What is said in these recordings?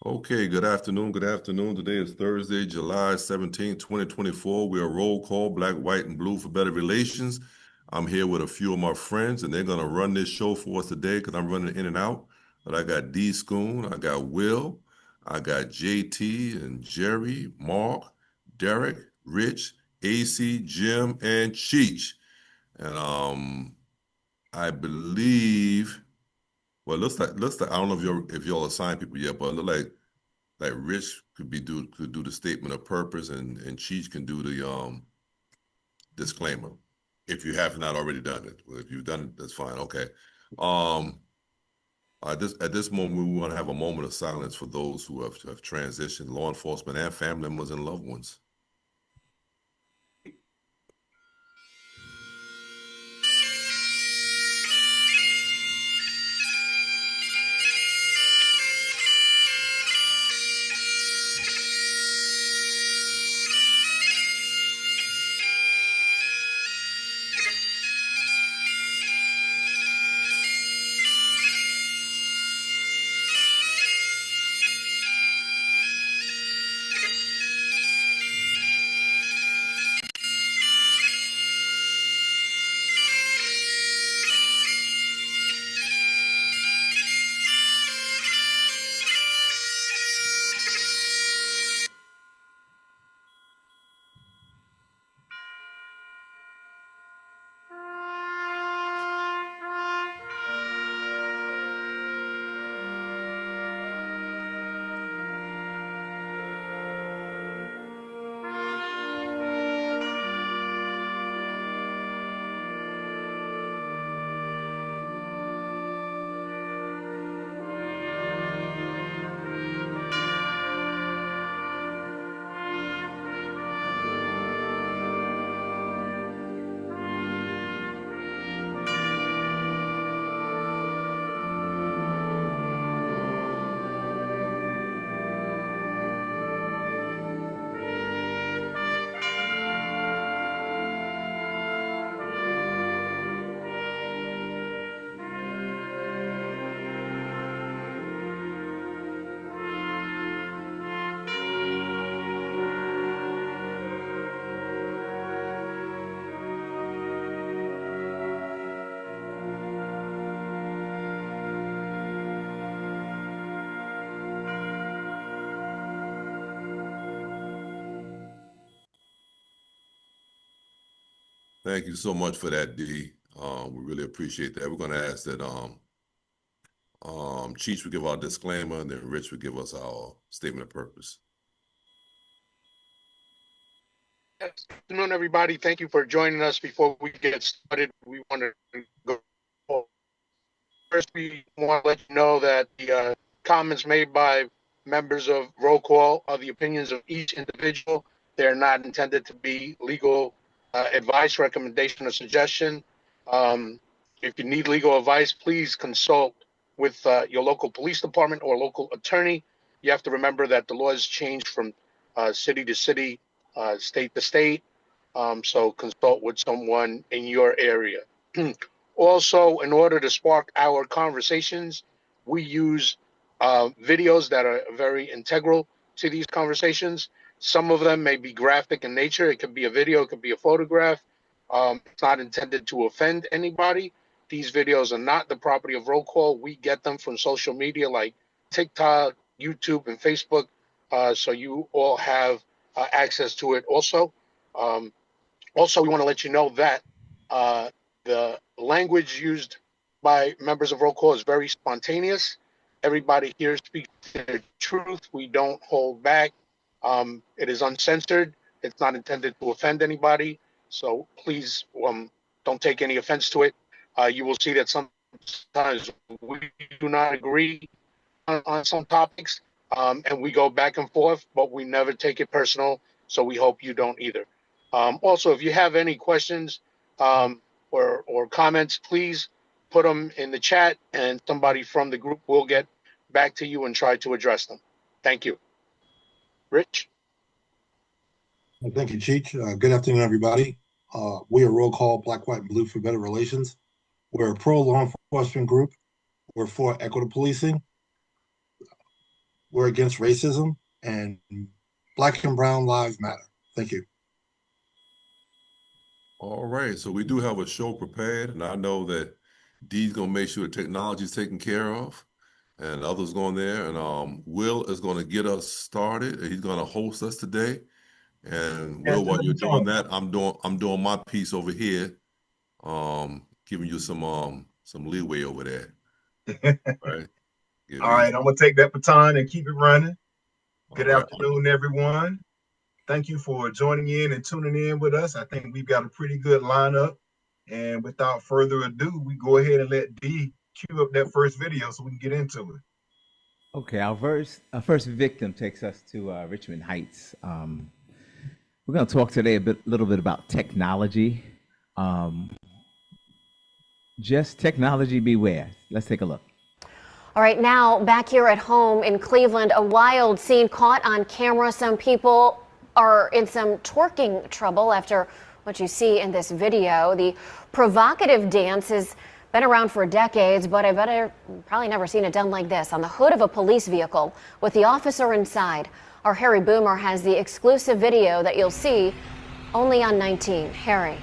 Okay, good afternoon. Good afternoon. Today is Thursday, July 17th, 2024. We are roll call, black, white, and blue for better relations. I'm here with a few of my friends, and they're going to run this show for us today because I'm running in and out. But I got D Schoon, I got Will, I got JT and Jerry, Mark, Derek, Rich, AC, Jim, and Cheech. And I believe, well, looks like I don't know if y'all assigned people yet, but it look like Rich could do the statement of purpose and Cheech can do the disclaimer if you have not already done it. Well, if you've done it, that's fine. Okay. Um, at this moment, we want to have a moment of silence for those who have transitioned, law enforcement and family members and loved ones. Thank you so much for that, D. We really appreciate that. We're going to ask that Cheech will give our disclaimer, and then Rich will give us our statement of purpose. Yes. Good afternoon, everybody. Thank you for joining us. Before we get started, we want to go first. We want to let you know that the comments made by members of Roll Call are the opinions of each individual. They're not intended to be legal advice, recommendation, or suggestion. Um, if you need legal advice, please consult with your local police department or local attorney. You have to remember that the laws change from city to city, state to state. So consult with someone in your area. Also, in order to spark our conversations, we use videos that are very integral to these conversations. Some of them may be graphic in nature. It could be a video, it could be a photograph. It's not intended to offend anybody. These videos are not the property of Roll Call. We get them from social media like TikTok, YouTube, and Facebook. So you all have access to it also. Um, Also, we want to let you know that uh, the language used by members of Roll Call is very spontaneous. Everybody here speaks their truth. We don't hold back. It is uncensored. It's not intended to offend anybody. So please don't take any offense to it. You will see that sometimes we do not agree on some topics, and we go back and forth, but we never take it personal. So we hope you don't either. Also, if you have any questions or comments, please put them in the chat, and somebody from the group will get back to you and try to address them. Thank you. Rich? Thank you, Cheech. Good afternoon, everybody. We are Roll Call Black, White, and Blue for Better Relations. We're a pro law enforcement group. We're for equitable policing. We're against racism, and Black and Brown lives matter. Thank you. All right, so we do have a show prepared, and I know that Dee's gonna make sure the technology is taken care of, and others going there, and Will is gonna get us started, and he's gonna host us today. And Will, while you're doing that, I'm doing my piece over here, giving you some leeway over there. Right? All right, I'm gonna take that baton and keep it running. Good All right. afternoon, everyone. Thank you for joining in and tuning in with us. I think we've got a pretty good lineup. And without further ado, we go ahead and let Dee cue up that first video so we can get into it. Okay, our first victim takes us to Richmond Heights. We're going to talk today a little bit about technology. Just technology beware. Let's take a look. All right, now back here at home in Cleveland, a wild scene caught on camera. Some people are in some twerking trouble after what you see in this video. The provocative dance has been around for decades, but I bet I've probably never seen it done like this on the hood of a police vehicle with the officer inside. Our Harry Boomer has the exclusive video that you'll see only on 19. Harry.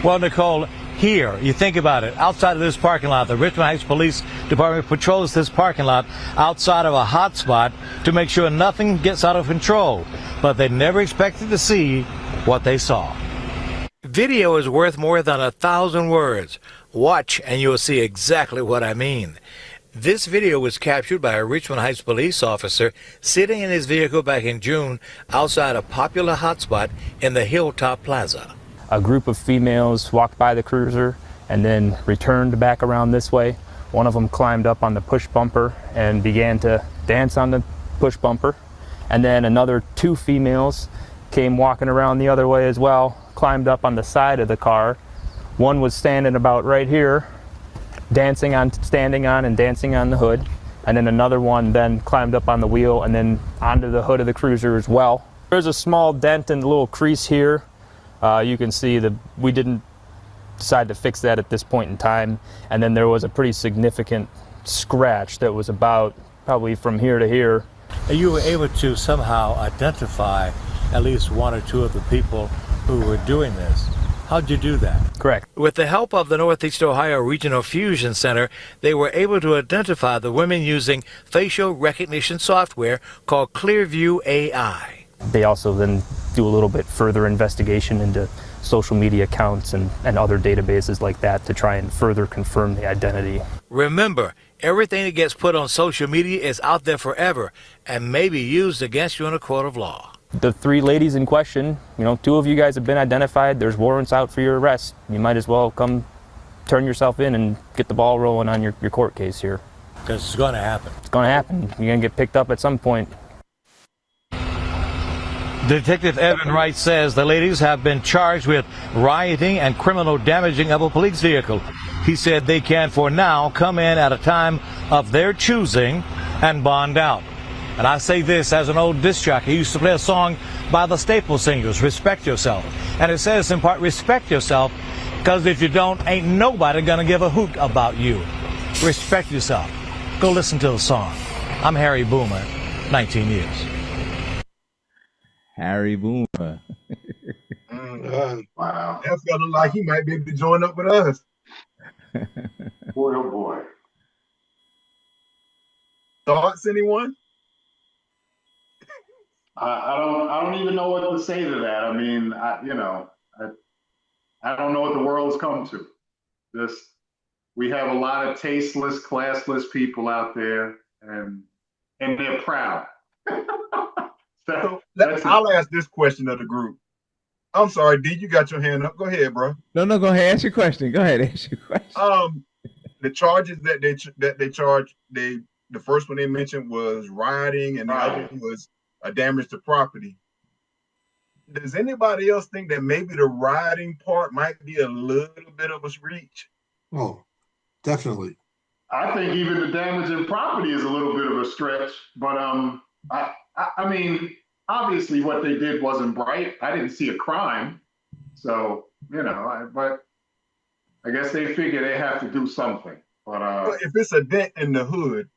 Well, Nicole, here, you think about it, outside of this parking lot, the Richmond Heights Police Department patrols this parking lot outside of a hot spot to make sure nothing gets out of control. But they never expected to see what they saw. Video is worth more than 1,000 words. Watch and you'll see exactly what I mean. This video was captured by a Richmond Heights police officer sitting in his vehicle back in June outside a popular hotspot in the Hilltop Plaza. A group of females walked by the cruiser and then returned back around this way. One of them climbed up on the push bumper and began to dance on the push bumper. And then another 2 females came walking around the other way as well, climbed up on the side of the car. One was standing about right here, standing on and dancing on the hood. And then another one then climbed up on the wheel and then onto the hood of the cruiser as well. There's a small dent and a little crease here. You can see that we didn't decide to fix that at this point in time. And then there was a pretty significant scratch that was about probably from here to here. You were able to somehow identify at least 1 or 2 of the people who were doing this. How'd you do that? Correct. With the help of the Northeast Ohio Regional Fusion Center, they were able to identify the women using facial recognition software called Clearview AI. They also then do a little bit further investigation into social media accounts and other databases like that to try and further confirm the identity. Remember, everything that gets put on social media is out there forever and may be used against you in a court of law. The 3 ladies in question, 2 of you guys have been identified. There's warrants out for your arrest. You might as well come turn yourself in and get the ball rolling on your court case here. Because it's going to happen. It's going to happen. You're going to get picked up at some point. Detective Evan Wright says the ladies have been charged with rioting and criminal damaging of a police vehicle. He said they can, for now, come in at a time of their choosing and bond out. And I say this as an old disc jockey. He used to play a song by the Staple Singers, Respect Yourself. And it says in part, respect yourself, because if you don't, ain't nobody going to give a hoot about you. Respect yourself. Go listen to the song. I'm Harry Boomer, 19 years. Harry Boomer. Wow. That fella like he might be able to join up with us. Boy, oh boy. Thoughts, anyone? I don't even know what to say to that. I mean, I don't know what the world's come to. We have a lot of tasteless, classless people out there, and they're proud. I'll ask this question of the group. I'm sorry, D, you got your hand up. Go ahead, bro. No, go ahead. Ask your question. Go ahead. Ask your question. The charges that they charged, the first one they mentioned was rioting, and the other one was a damage to property. Does anybody else think that maybe the rioting part might be a little bit of a reach? Oh, definitely. I think even the damage in property is a little bit of a stretch, but I mean, obviously what they did wasn't right. I didn't see a crime, so but I guess they figure they have to do something. But if it's a dent in the hood,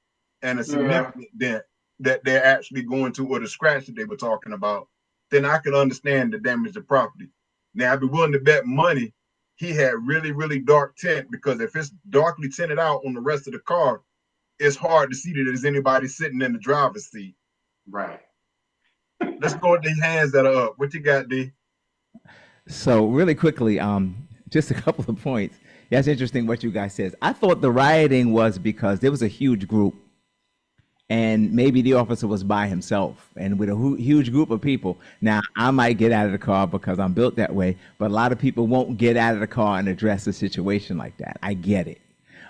and a significant dent that they're actually going to, or the scratch that they were talking about, then I can understand the damage to property. Now, I'd be willing to bet money he had really, really dark tint, because if it's darkly tinted out on the rest of the car, it's hard to see that there's anybody sitting in the driver's seat. Right. Let's go with the hands that are up. What you got, D? So really quickly, just a couple of points. That's interesting what you guys said. I thought the rioting was because there was a huge group, and maybe the officer was by himself, and with a huge group of people. Now, I might get out of the car because I'm built that way, but a lot of people won't get out of the car and address a situation like that. I get it.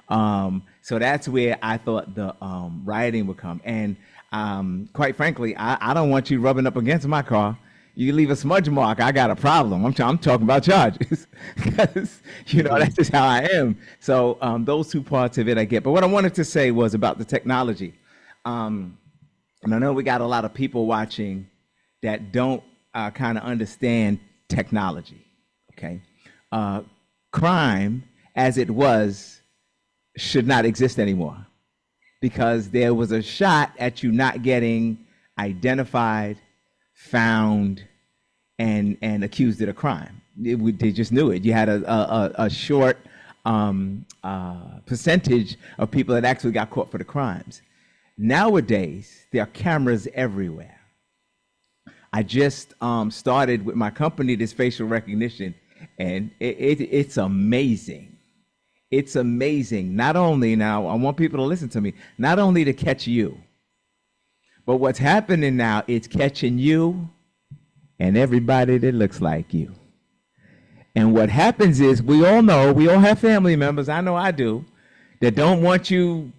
So that's where I thought the rioting would come. And quite frankly, I don't want you rubbing up against my car. You leave a smudge mark, I got a problem. I'm talking about charges, because that's just how I am. So those two parts of it I get. But what I wanted to say was about the technology. And I know we got a lot of people watching that don't kind of understand technology. Okay, crime as it was should not exist anymore, because there was a shot at you not getting identified, found, and accused of a crime. They just knew it. You had a short percentage of people that actually got caught for the crimes. Nowadays, there are cameras everywhere. I just started with my company this facial recognition, and it's amazing. It's amazing. Not only, now I want people to listen to me, not only to catch you, but what's happening now, it's catching you and everybody that looks like you. And what happens is, we all have family members, I know I do, that don't want you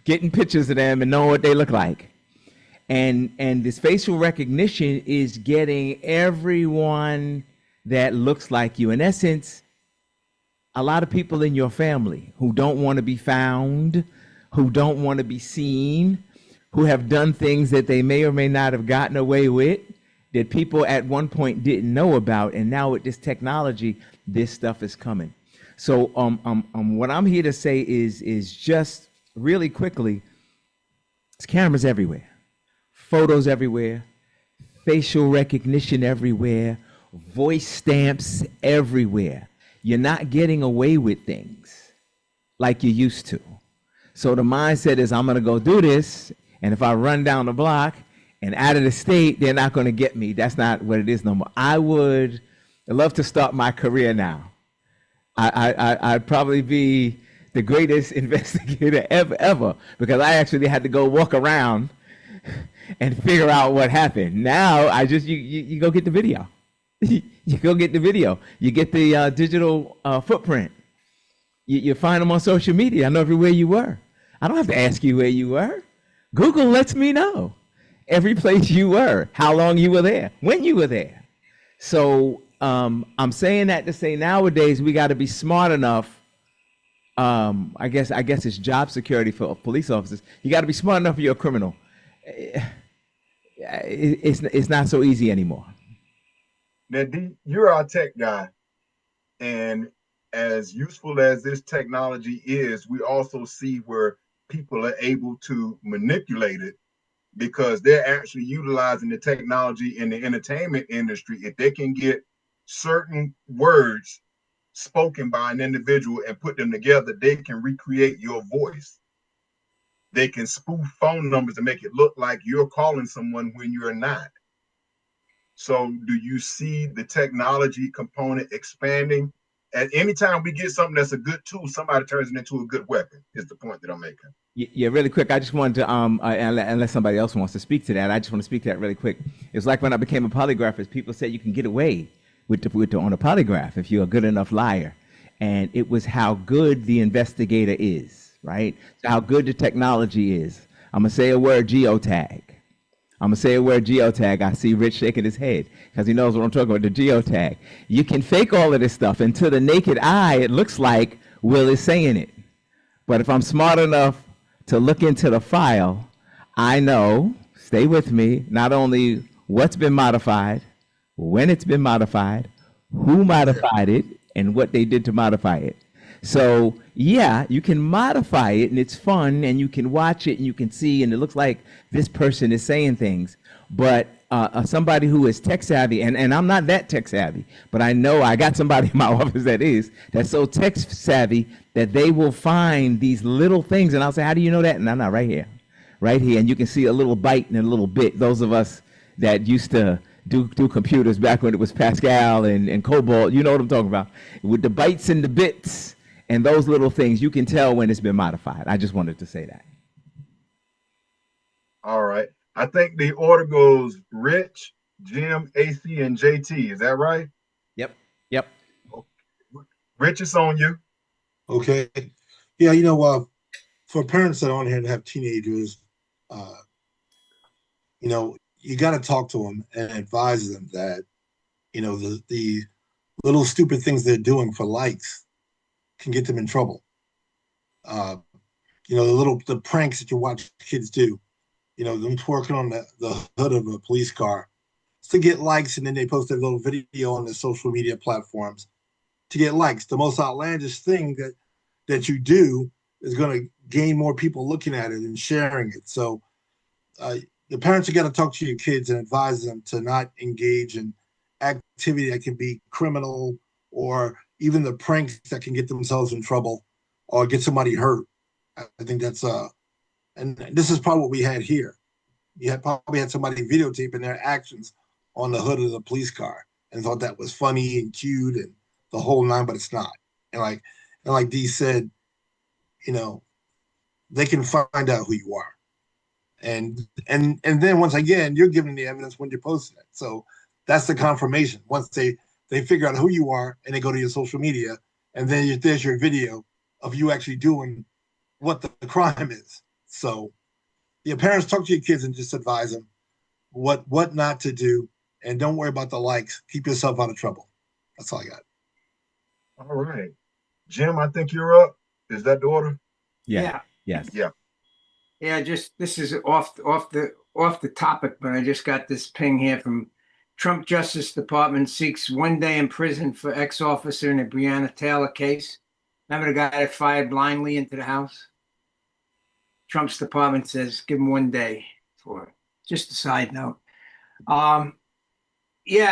getting pictures of them and knowing what they look like. And this facial recognition is getting everyone that looks like you. In essence, a lot of people in your family who don't want to be found, who don't want to be seen, who have done things that they may or may not have gotten away with, that people at one point didn't know about, and now with this technology, this stuff is coming. So what I'm here to say is just really quickly, there's cameras everywhere, photos everywhere, facial recognition everywhere, voice stamps everywhere. You're not getting away with things like you used to. So the mindset is, I'm going to go do this, and if I run down the block and out of the state, they're not going to get me. That's not what it is no more. I'd love to start my career now. I'd probably be the greatest investigator ever, because I actually had to go walk around and figure out what happened. Now you go get the video. You go get the video. You get the digital footprint. You find them on social media. I know everywhere you were. I don't have to ask you where you were. Google lets me know every place you were, how long you were there, when you were there. So I'm saying that to say, nowadays we got to be smart enough. I guess it's job security for police officers. You got to be smart enough if you're a criminal. It's not so easy anymore. Now, D, you're our tech guy, and as useful as this technology is, we also see where people are able to manipulate it, because they're actually utilizing the technology in the entertainment industry. If they can get certain words spoken by an individual and put them together, they can recreate your voice. They can spoof phone numbers and make it look like you're calling someone when you're not. So do you see the technology component expanding? At any time we get something that's a good tool, somebody turns it into a good weapon, is the point that I'm making. Yeah, really quick. I just wanted to, unless somebody else wants to speak to that, I just want to speak to that really quick. It's like when I became a polygraphist, people said you can get away with on a polygraph if you're a good enough liar. And it was how good the investigator is, right? So how good the technology is. I'm going to say a word, geotag. I see Rich shaking his head because he knows what I'm talking about, the geotag. You can fake all of this stuff, and to the naked eye, it looks like Will is saying it. But if I'm smart enough to look into the file, I know, stay with me, not only what's been modified, when it's been modified, who modified it, and what they did to modify it. So yeah, you can modify it and it's fun and you can watch it and you can see and it looks like this person is saying things. But somebody who is tech savvy, and I'm not that tech savvy, but I know I got somebody in my office that's so tech savvy that they will find these little things and I'll say, how do you know that? And I'm not right here. And you can see a little byte and a little bit. Those of us that used to do computers back when it was Pascal and COBOL, you know what I'm talking about. With the bytes and the bits and those little things, you can tell when it's been modified. I just wanted to say that. All right. I think the order goes Rich, Jim, AC, and JT. Is that right? Yep. Rich, it's on you. Okay. Yeah, for parents that are on here that have teenagers, you got to talk to them and advise them that, the little stupid things they're doing for likes can get them in trouble. The pranks that you watch kids do, them twerking on the hood of a police car to get likes, and then they post a little video on the social media platforms to get likes. The most outlandish thing that you do is going to gain more people looking at it and sharing it. So the parents are going to talk to your kids and advise them to not engage in activity that can be criminal or even the pranks that can get themselves in trouble or get somebody hurt. I think that's and this is probably what we had here. You probably had somebody videotaping their actions on the hood of the police car and thought that was funny and cute and the whole nine, but it's not. And like Dee said, they can find out who you are. And then once again, you're giving the evidence when you're posting it. So that's the confirmation. Once they figure out who you are and they go to your social media, and then there's your video of you actually doing what the crime is. So your parents, talk to your kids and just advise them what not to do, and don't worry about the likes. Keep yourself out of trouble. That's all I got. All right. Jim, I think you're up. Is that the order? Yeah. Yes. Yeah. Yeah, this is off the topic, but I just got this ping here from Trump Justice Department seeks 1 day in prison for ex-officer in the Breonna Taylor case. Remember the guy that fired blindly into the house? Trump's department says give him 1 day for it. Just a side note. Yeah,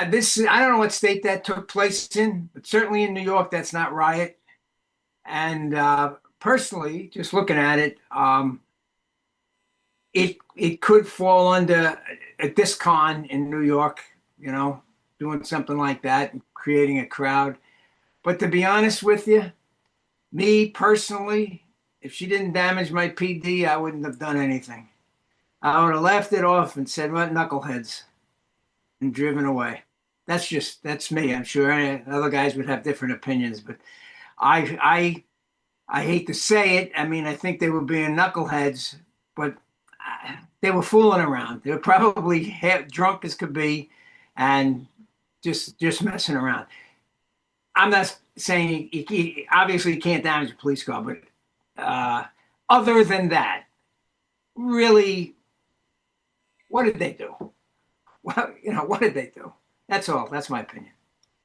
I don't know what state that took place in, but certainly in New York, that's not riot. And personally, just looking at it, it could fall under a discon in New York, doing something like that and creating a crowd. But to be honest with you, me personally, if she didn't damage my PD, I wouldn't have done anything. I would have laughed it off and said, what knuckleheads, and driven away. That's me. I'm sure other guys would have different opinions, but I hate to say it. I mean, I think they were being knuckleheads, but they were fooling around. They were probably drunk as could be and just messing around. I'm not saying obviously you can't damage a police car, but other than that, really, what did they do? Well, what did they do? That's all. That's my opinion.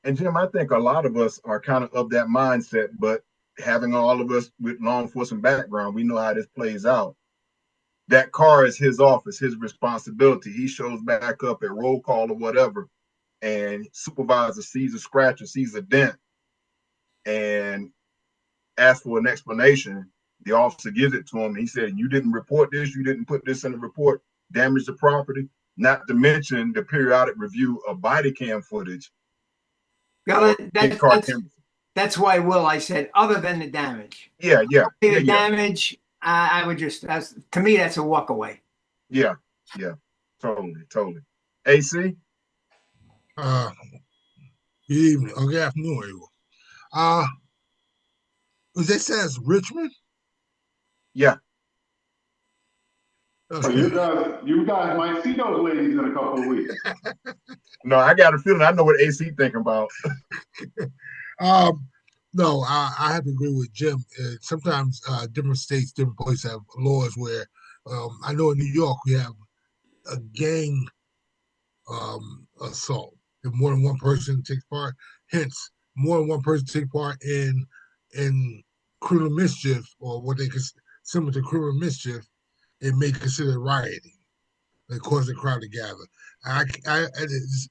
And Jim, I think a lot of us are kind of that mindset, but having all of us with law enforcement background, we know how this plays out. That car is his office, his responsibility. He shows back up at roll call or whatever, and supervisor sees a scratch or sees a dent and asks for an explanation. The officer gives it to him. He said, you didn't report this, you didn't put this in the report, damage the property, not to mention the periodic review of body cam footage. That's why, Will, I said other than the damage. Yeah. Damage, I would just, to me, that's a walk away. Yeah, totally. AC? Good evening, or good afternoon, everyone. They says Richmond? Yeah. So you guys might see those ladies in a couple of weeks. No, I got a feeling I know what AC thinking about. No, I have to agree with Jim. Sometimes different states, different places have laws where I know in New York we have a gang assault. If more than one person takes part, hence more than one person takes part in criminal mischief or what they similar to criminal mischief, it may consider rioting and cause a crowd to gather.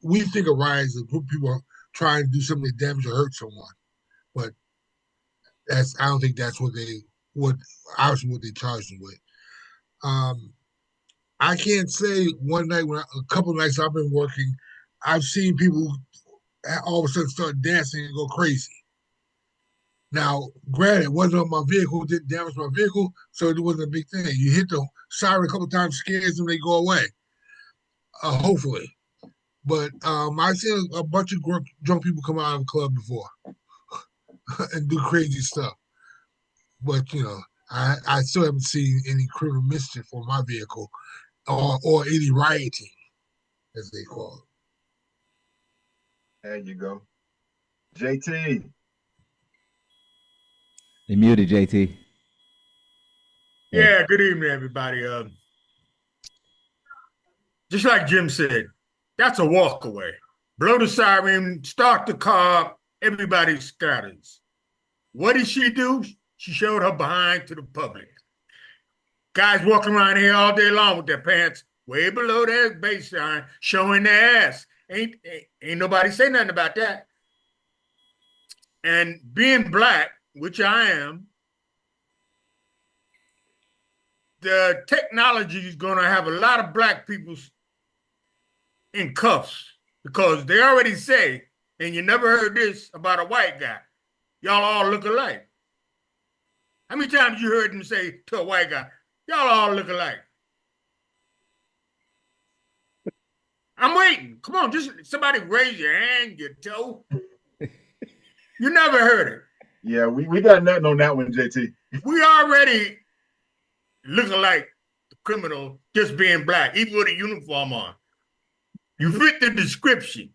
We think of riot as a group of people trying to do something to damage or hurt someone, but I don't think that's what they charged them with. I can't say one night a couple of nights I've been working, I've seen people all of a sudden start dancing and go crazy. Now, granted, it wasn't on my vehicle, didn't damage my vehicle, so it wasn't a big thing. You hit the siren a couple of times, scares them, they go away. Hopefully. But I've seen a bunch of drunk people come out of a club before and do crazy stuff. But, you know, I still haven't seen any criminal mischief on my vehicle or any rioting, as they call it. There you go. JT. They muted JT. Yeah, good evening, everybody. Just like Jim said, that's a walk away. Blow the siren, start the car, everybody scatters. What did she do? She showed her behind to the public. Guys walking around here all day long with their pants way below their baseline, showing their ass. Ain't nobody say nothing about that. And being black, which I am, the technology is going to have a lot of black people in cuffs because they already say, and you never heard this about a white guy, y'all all look alike. How many times you heard them say to a white guy, y'all all look alike? I'm waiting. Come on, just somebody raise your hand, your toe. You never heard it. Yeah, we got nothing on that one, JT. We already look like the criminal just being black, even with a uniform on. You fit the description.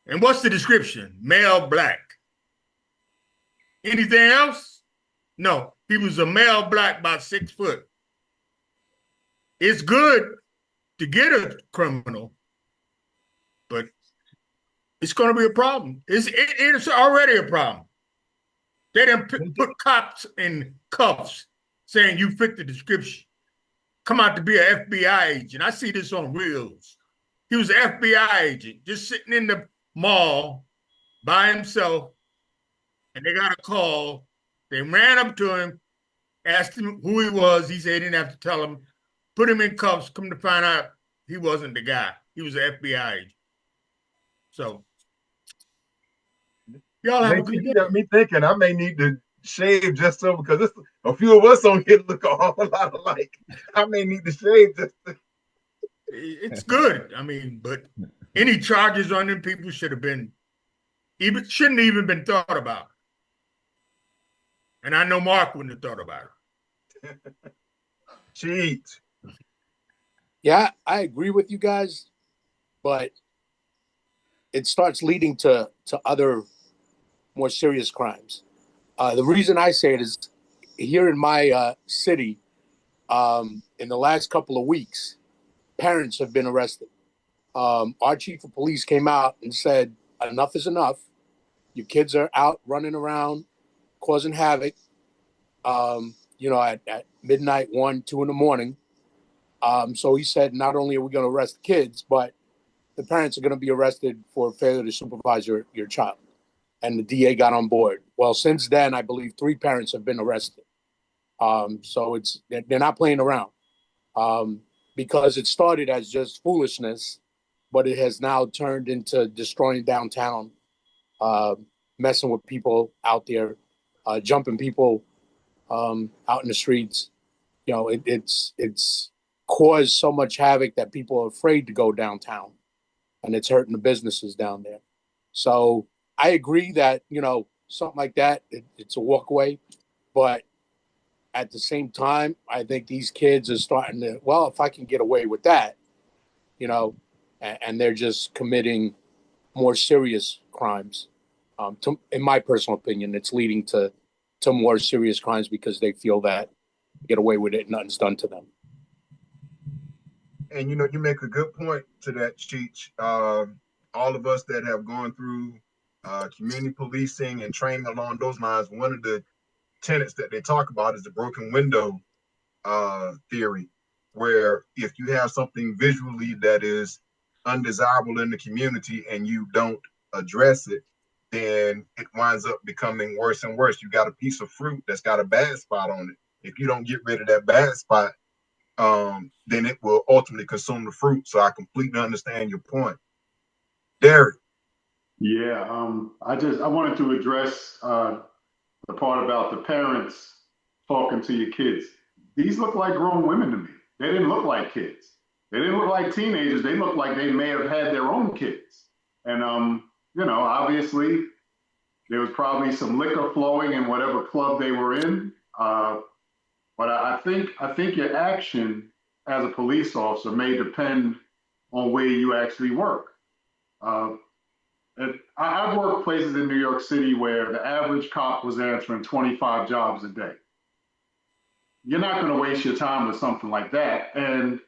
And what's the description? Male black. Anything else? No, he was a male black, about 6 foot. It's good to get a criminal, but it's going to be a problem. It's already a problem. They didn't put cops in cuffs saying you fit the description. Come out to be an FBI agent. I see this on Reels. He was an FBI agent just sitting in the mall by himself, and they got a call. They ran up to him, asked him who he was. He said he didn't have to tell him. Put him in cuffs. Come to find out he wasn't the guy. He was an FBI agent. So y'all have a good day. Got me thinking I may need to shave just so because a few of us on here look a whole lot alike. I may need to shave just to... It's good. I mean, but any charges on them people shouldn't even been thought about. And I know Mark wouldn't have thought about it. Cheat. Yeah, I agree with you guys, but it starts leading to other more serious crimes. The reason I say it is here in my city, in the last couple of weeks, parents have been arrested. Our chief of police came out and said, enough is enough. Your kids are out running around, causing havoc, at midnight, 1, 2 in the morning. So he said, not only are we going to arrest the kids, but the parents are going to be arrested for failure to supervise your child. And the DA got on board. Well, since then, I believe 3 parents have been arrested. So they're not playing around because it started as just foolishness, but it has now turned into destroying downtown, messing with people out there, jumping people out in the streets. You know, it's caused so much havoc that people are afraid to go downtown, and it's hurting the businesses down there. So I agree that, something like that, it's a walkaway, but at the same time, I think these kids are starting to, well, if I can get away with that, and they're just committing more serious crimes. In my personal opinion, it's leading to more serious crimes because they feel that get away with it, nothing's done to them. And you make a good point to that, Cheech. All of us that have gone through community policing and training along those lines, one of the tenets that they talk about is the broken window theory, where if you have something visually that is undesirable in the community and you don't address it, then it winds up becoming worse and worse. You got a piece of fruit that's got a bad spot on it. If you don't get rid of that bad spot, then it will ultimately consume the fruit. So I completely understand your point. Derek. Yeah, I wanted to address the part about the parents talking to your kids. These look like grown women to me. They didn't look like kids. They didn't look like teenagers. They looked like they may have had their own kids. And you know, obviously there was probably some liquor flowing in whatever club they were in. But I think your action as a police officer may depend on where you actually work. I've worked places in New York City where the average cop was answering 25 jobs a day. You're not going to waste your time with something like that. And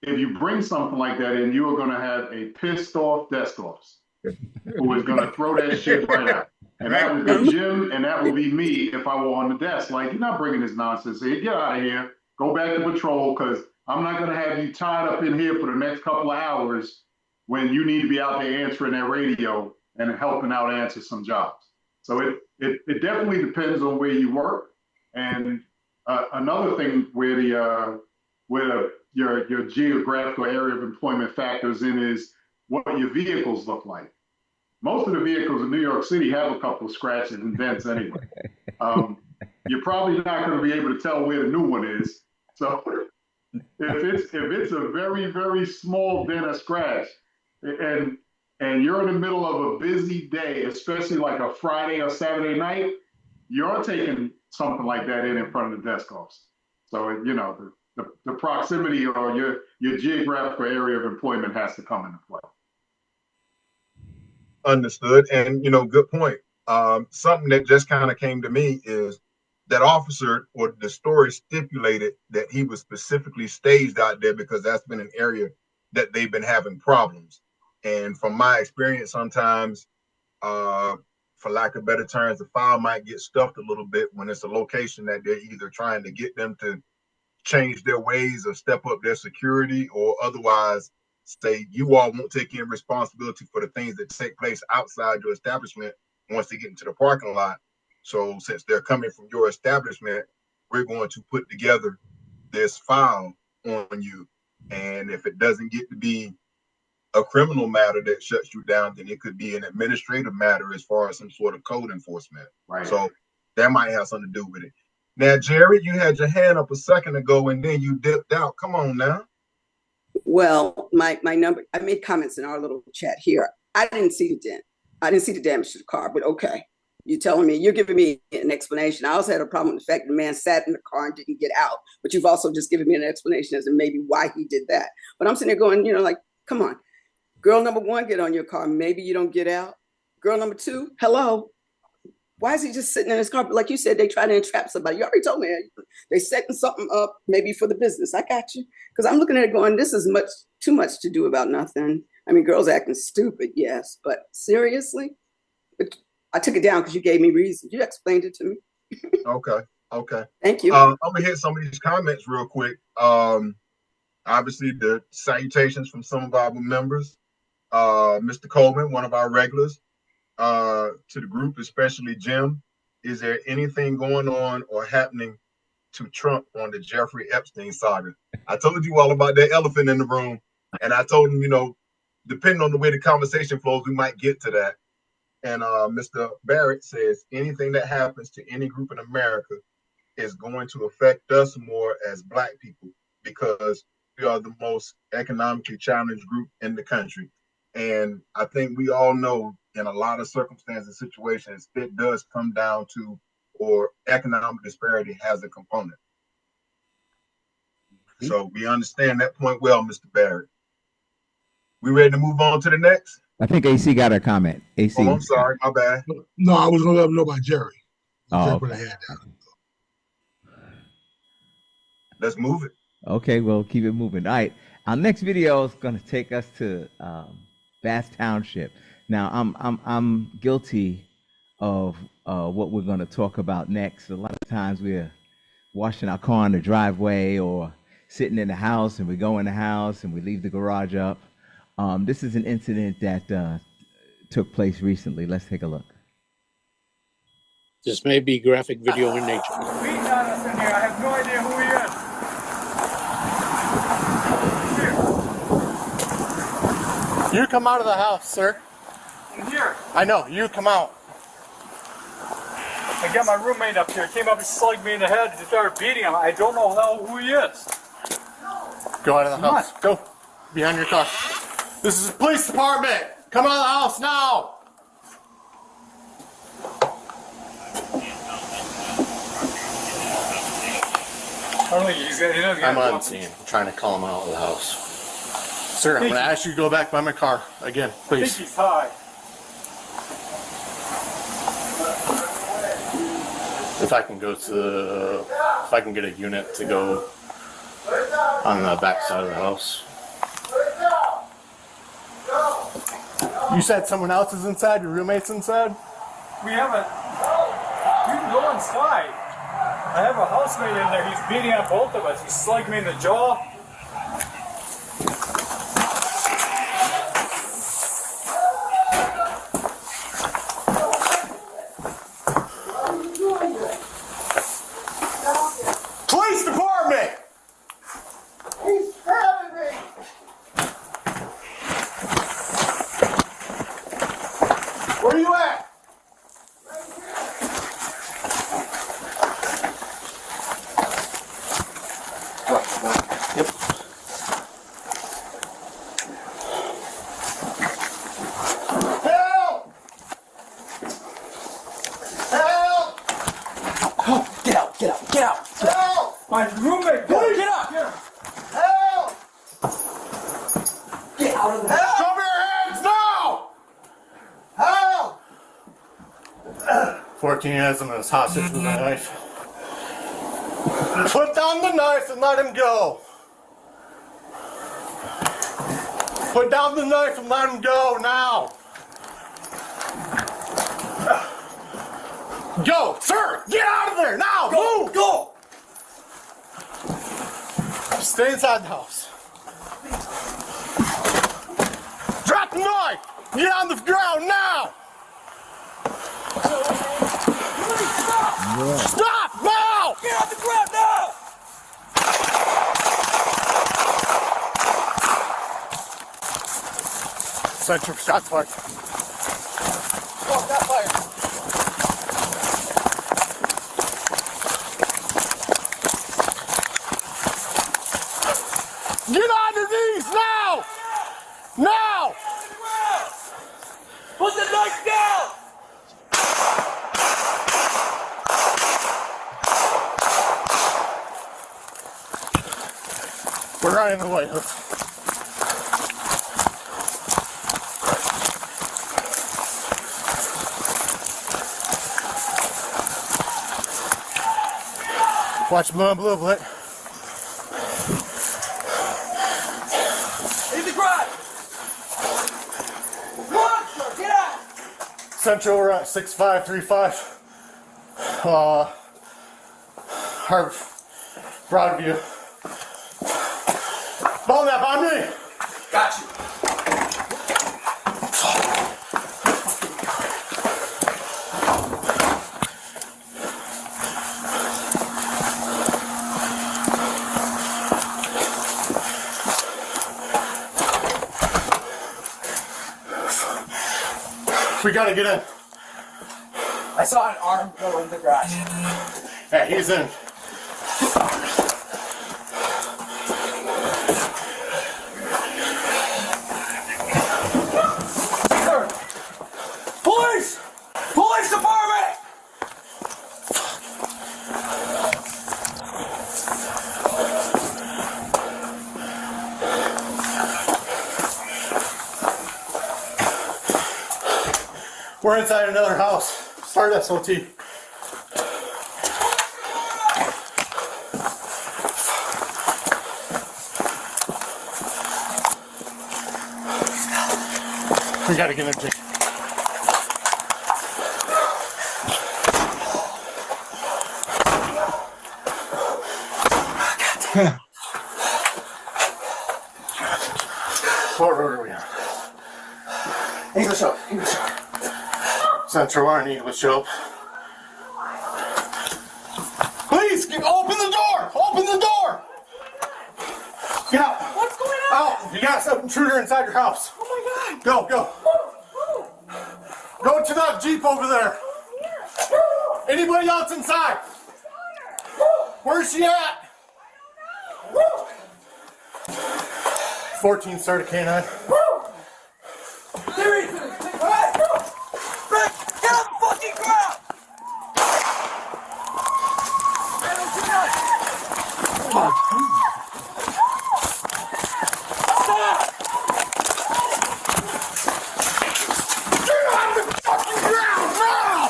if you bring something like that in, you are going to have a pissed off desk officer who is going to throw that shit right out. And that would be Jim, and that would be me if I were on the desk. Like, you're not bringing this nonsense here. Get out of here. Go back to patrol, because I'm not going to have you tied up in here for the next couple of hours when you need to be out there answering that radio and helping out answer some jobs. So it definitely depends on where you work. And another thing where your geographical area of employment factors in is what your vehicles look like. Most of the vehicles in New York City have a couple of scratches and dents anyway. You're probably not going to be able to tell where the new one is. So if it's a very, very small dent or scratch, and you're in the middle of a busy day, especially like a Friday or Saturday night, you're taking something like that in front of the desk officer. So, you know, the proximity or your geographical area of employment has to come into play. Understood. And, you know, good point. Something that just kind of came to me is that officer, or the story stipulated that he was specifically staged out there because that's been an area that they've been having problems. And from my experience, sometimes, for lack of better terms, the file might get stuffed a little bit when it's a location that they're either trying to get them to change their ways or step up their security, or otherwise say you all won't take in responsibility for the things that take place outside your establishment once they get into the parking lot. So since they're coming from your establishment, we're going to put together this file on you. And if it doesn't get to be a criminal matter that shuts you down, then it could be an administrative matter as far as some sort of code enforcement. Right. So that might have something to do with it. Now, Jerry, you had your hand up a second ago and then you dipped out. Come on now. Well, my number, I made comments in our little chat here. I didn't see the dent. I didn't see the damage to the car, but okay. You're telling me, you're giving me an explanation. I also had a problem with the fact the man sat in the car and didn't get out, but you've also just given me an explanation as to maybe why he did that. But I'm sitting there going, you know, like, come on. Girl number one, get on your car. Maybe you don't get out. Girl number two, hello. Why is he just sitting in his car? But like you said, they try to entrap somebody. You already told me they setting something up maybe for the business. I got you. Because I'm looking at it going, this is too much to do about nothing. I mean, girls acting stupid, yes. But seriously? I took it down because you gave me reasons. You explained it to me. Okay. Thank you. I'm going to hit some of these comments real quick. Obviously, the salutations from some of our members. Mr. Coleman, one of our regulars, to the group, especially Jim. Is there anything going on or happening to Trump on the Jeffrey Epstein saga? I told you all about that elephant in the room, and I told him, you know, depending on the way the conversation flows, we might get to that. And Mr. Barrett says anything that happens to any group in America is going to affect us more as Black people because we are the most economically challenged group in the country. And I think we all know in a lot of circumstances and situations, it does come down to, or economic disparity has a component. So we understand that point well, Mr. Barrett. We ready to move on to the next? I think AC got a comment. AC. Oh, I'm sorry, my bad. No, I was going to let him know about Jerry. Oh, Jerry okay. put a hand down. Let's move it. Okay, we'll keep it moving. All right, our next video is going to take us to Bath Township. Now, I'm guilty of what we're going to talk about next. A lot of times we're washing our car in the driveway or sitting in the house, and we go in the house and we leave the garage up. This is an incident that took place recently. Let's take a look. This may be graphic video in nature. Beating on us in here. I have no idea who he is. You come out of the house, sir. I'm here. I know. You come out. I got my roommate up here. Came up and slugged me in the head and started beating him. I don't know who he is. Go out of the house. Go. Behind your car. This is the police department. Come out of the house now. I'm on scene. I'm trying to call him out of the house. Sir, I'm going to ask you to go back by my car again, please. I think he's high. If I can go to, if I can get a unit to go on the back side of the house. You said someone else is inside? Your roommate's inside? We haven't. You can go inside. I have a housemate in there. He's beating on both of us. He slugged me in the jaw. Police department! He's stabbing me. Where are you at? Yep. Help! Help! Oh, get out, get out, get out. Help! My roommate, get out. Help! Get out of there. Cover your hands now! Help! 14 has him as hostage with a knife. Put down the knife and let him go. Put down the knife and let him go now. Go, sir! Get out of there now! Move! Go! Stay inside the house. Drop the knife! Get on the ground now! Stop! Stop now! Get off the ground now! Central shots fired. Oh, got fired. Get on your knees now! Now! Put the knife down! We're running away. Watch my blue lit. In the garage! Come on, sir, get out! Central, we're at 6535. Broadview. Belknap on me! Got you. We gotta get in. I saw an arm go in the garage. Hey, he's in. Police! Police department! We're inside another house. Start SOT. We gotta get in, Jake. What road are we on? English Hope. Central Line, English Hope. Please, open the door! Open the door! Get out! What's going on? Out! You got some intruder inside your house. Oh my God! Go, go! Go to that Jeep over there. Anybody else inside? Where's she at? 14 start a canine. There he is! Alright! Rick, get on the fucking ground! Stop! Get on the fucking ground now!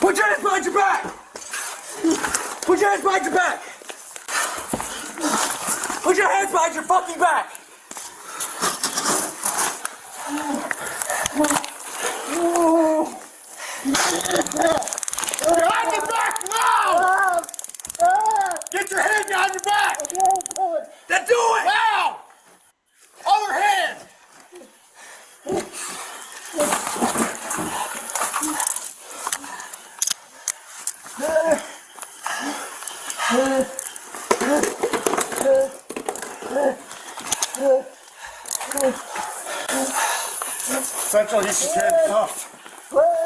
Put your hands behind your back! Put your hands behind your back! Put your hands behind your fucking back! Behind your back now! Get your hand behind your back! Then do it! Now! Other hand! Central Houston Sheriff's Office.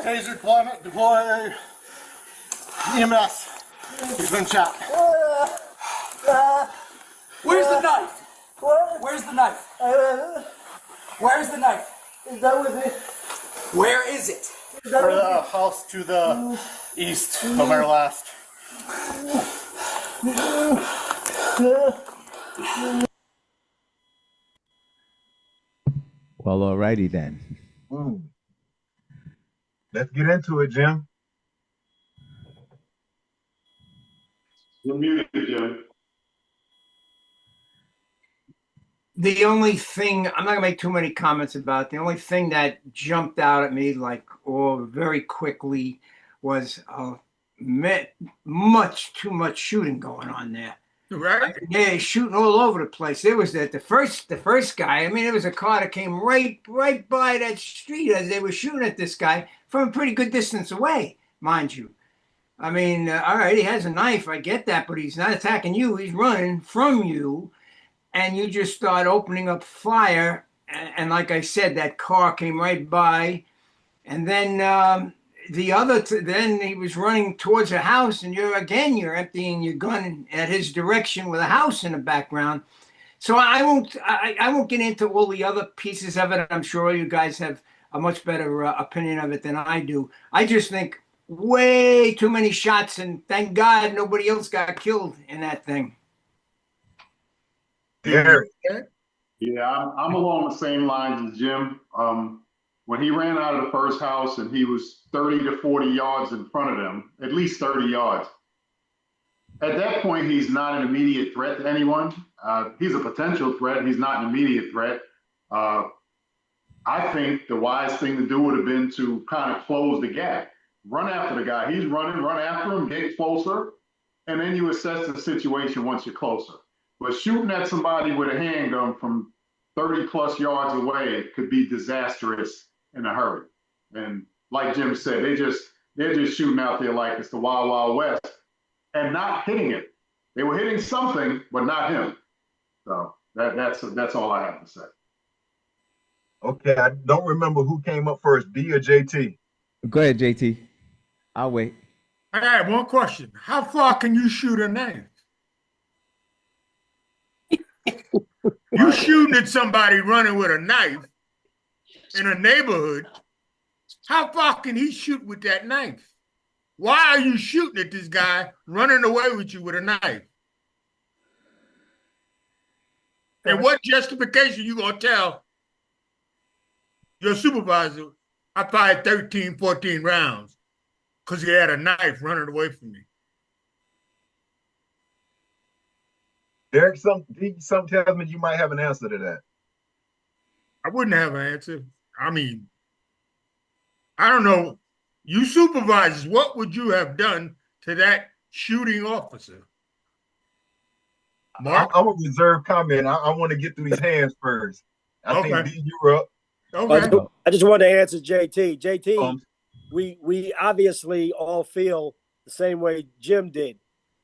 Taser deploy EMS. He's been shot. Where's the knife? Where's the knife? Where's the knife? Is that with it? Where is it? For the house to the east of our last. Well, alrighty then. Let's get into it, Jim. You're muted, Jim. The only thing, I'm not gonna make too many comments about it. The only thing that jumped out at me very quickly was much too much shooting going on there. Right? Yeah, shooting all over the place. There was the first guy. I mean, it was a car that came right by that street as they were shooting at this guy from a pretty good distance away, mind you. I mean, all right, he has a knife. I get that, but he's not attacking you. He's running from you, and you just start opening up fire. And like I said, that car came right by, and then then he was running towards a house, and you're emptying your gun at his direction with a house in the background. So I won't get into all the other pieces of it. I'm sure you guys have a much better opinion of it than I do. I just think way too many shots, and thank God nobody else got killed in that thing. Yeah, I'm along the same lines as Jim. When he ran out of the first house and he was 30 to 40 yards in front of them, at least 30 yards. At that point, he's not an immediate threat to anyone. He's a potential threat. He's not an immediate threat. I think the wise thing to do would have been to kind of close the gap. Run after the guy. He's running, run after him, get closer, and then you assess the situation once you're closer. But shooting at somebody with a handgun from 30 plus yards away could be disastrous in a hurry. And like Jim said, they're just shooting out there like it's the Wild Wild West and not hitting it. They were hitting something, but not him. So that's all I have to say. Okay, I don't remember who came up first, B or JT. Go ahead, JT. I'll wait. I have one question. How far can you shoot a knife? You shooting at somebody running with a knife in a neighborhood. How far can he shoot with that knife? Why are you shooting at this guy running away with you with a knife? And what justification you gonna tell your supervisor I fired 13, 14 rounds because he had a knife running away from me? Derek, something tells me you might have an answer to that. I wouldn't have an answer. I mean, I don't know. You supervisors, what would you have done to that shooting officer. I'm a reserve comment. I want to get through these hands first. I think D, you're up. Okay. I just wanted to answer JT. JT, we obviously all feel the same way Jim did.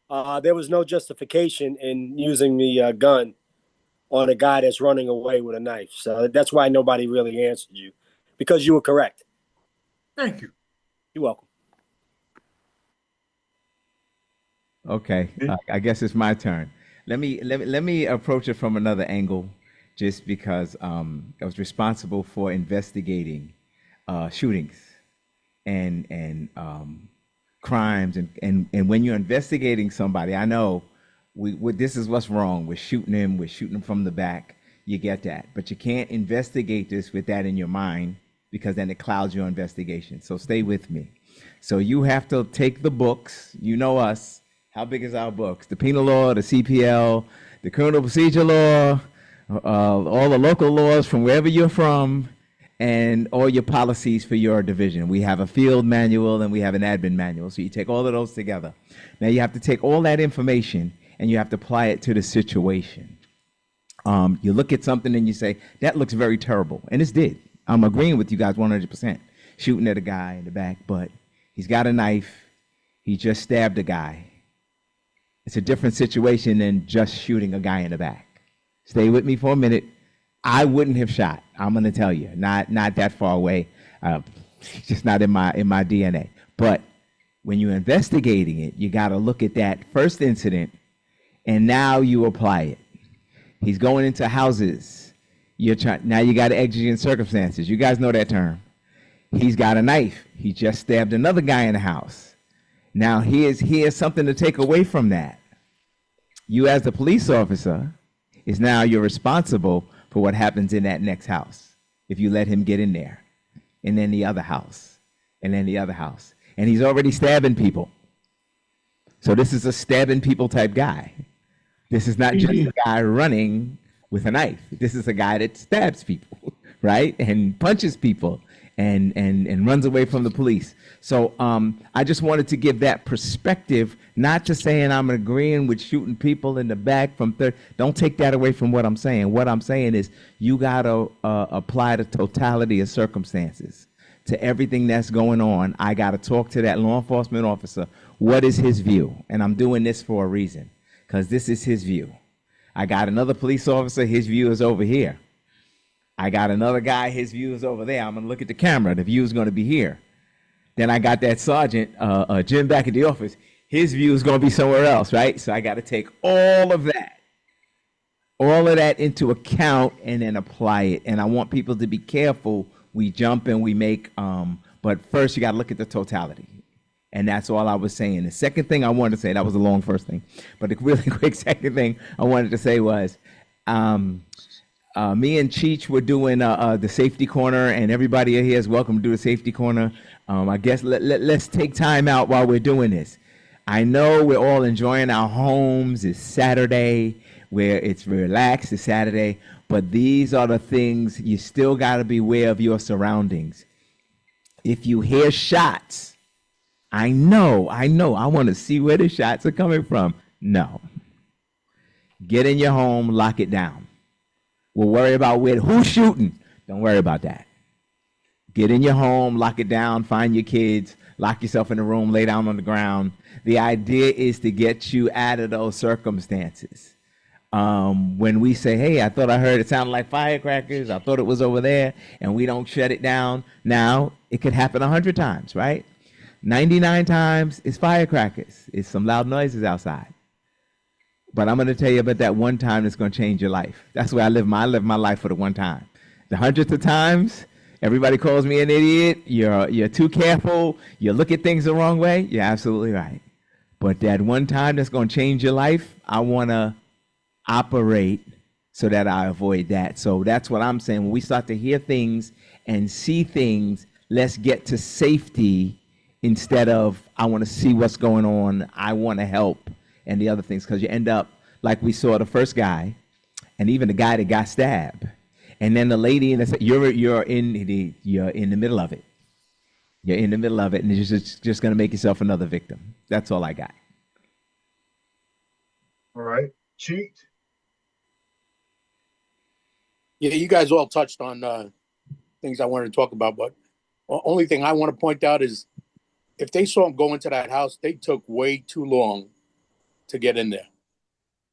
There was no justification in using the gun on a guy that's running away with a knife. So that's why nobody really answered you, because you were correct. Thank you. You're welcome. Okay, I guess it's my turn. Let me approach it from another angle, just because I was responsible for investigating shootings and crimes, and when you're investigating somebody, I know this is what's wrong. We're shooting them from the back. You get that, but you can't investigate this with that in your mind, because then it clouds your investigation. So stay with me. So you have to take the books. You know us. How big is our books? The penal law, the CPL, the criminal procedure law, all the local laws from wherever you're from, and all your policies for your division. We have a field manual and we have an admin manual. So you take all of those together. Now you have to take all that information and you have to apply it to the situation. You look at something and you say, that looks very terrible. And this did. I'm agreeing with you guys 100%. Shooting at a guy in the back, but he's got a knife. He just stabbed a guy. It's a different situation than just shooting a guy in the back. Stay with me for a minute. I wouldn't have shot. I'm going to tell you, not that far away. Just not in my DNA. But when you're investigating it, you got to look at that first incident, and now you apply it. He's going into houses. Now you got exigent circumstances. You guys know that term. He's got a knife. He just stabbed another guy in the house. Now, here's something to take away from that. You, as the police officer, you're responsible for what happens in that next house. If you let him get in there, and then the other house, and then the other house. And he's already stabbing people. So this is a stabbing people type guy. This is not just a guy running with a knife. This is a guy that stabs people, right? And punches people. And runs away from the police. So I just wanted to give that perspective, not just saying I'm agreeing with shooting people in the back from third. Don't take that away from what I'm saying. What I'm saying is you got to apply the totality of circumstances to everything that's going on. I got to talk to that law enforcement officer. What is his view? And I'm doing this for a reason, because this is his view. I got another police officer. His view is over here. I got another guy, his view is over there. I'm going to look at the camera. The view is going to be here. Then I got that sergeant, Jim, back at the office. His view is going to be somewhere else, right? So I got to take all of that into account and then apply it. And I want people to be careful. We jump and we make, but first you got to look at the totality. And that's all I was saying. The second thing I wanted to say, that was a long first thing, but the really quick second thing I wanted to say was, me and Cheech were doing the safety corner, and everybody here is welcome to do the safety corner. I guess let's take time out while we're doing this. I know we're all enjoying our homes. It's Saturday, where it's relaxed. It's Saturday, but these are the things you still got to be aware of your surroundings. If you hear shots, I know. I want to see where the shots are coming from. No. Get in your home, lock it down. We'll worry about who's shooting. Don't worry about that. Get in your home, lock it down, find your kids, lock yourself in a room, lay down on the ground. The idea is to get you out of those circumstances. When we say, hey, I thought I heard it sounded like firecrackers, I thought it was over there, and we don't shut it down, now it could happen 100 times, right? 99 times it's firecrackers. It's some loud noises outside. But I'm going to tell you about that one time that's going to change your life. That's where I live my life for the one time. The hundreds of times, everybody calls me an idiot. You're too careful. You look at things the wrong way. You're absolutely right. But that one time that's going to change your life, I want to operate so that I avoid that. So that's what I'm saying. When we start to hear things and see things, let's get to safety instead of I want to see what's going on. I want to help. And the other things, because you end up like we saw the first guy, and even the guy that got stabbed, and then the lady in the you're in the middle of it. You're in the middle of it, and you're just going to make yourself another victim. That's all I got. All right. Cheat. Yeah, you guys all touched on things I wanted to talk about, but the only thing I want to point out is if they saw him go into that house, they took way too long to get in there.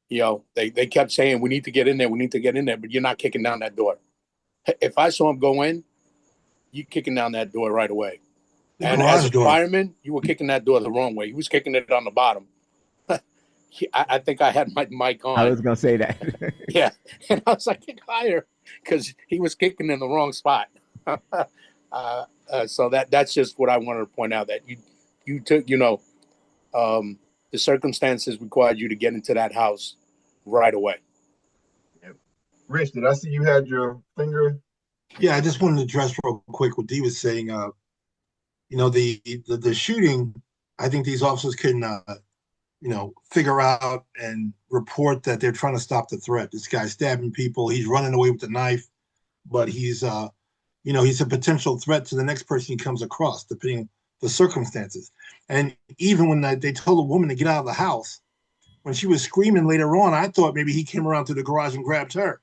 You know, they kept saying, we need to get in there, we need to get in there, but you're not kicking down that door. If I saw him go in, you kicking down that door right away. And as a fireman, you were kicking that door the wrong way. He was kicking it on the bottom. I think I had my mic on. I was gonna say that. Yeah, and I was like, kick higher, because he was kicking in the wrong spot. So that's just what I wanted to point out, that you took, the circumstances required you to get into that house right away. Yep. Rich, did I see you had your finger? Yeah, I just wanted to address real quick what Dee was saying. The shooting, I think these officers can, figure out and report that they're trying to stop the threat. This guy's stabbing people. He's running away with the knife, but he's a potential threat to the next person he comes across, depending on the circumstances. And even when they told a woman to get out of the house, when she was screaming later on, I thought maybe he came around to the garage and grabbed her,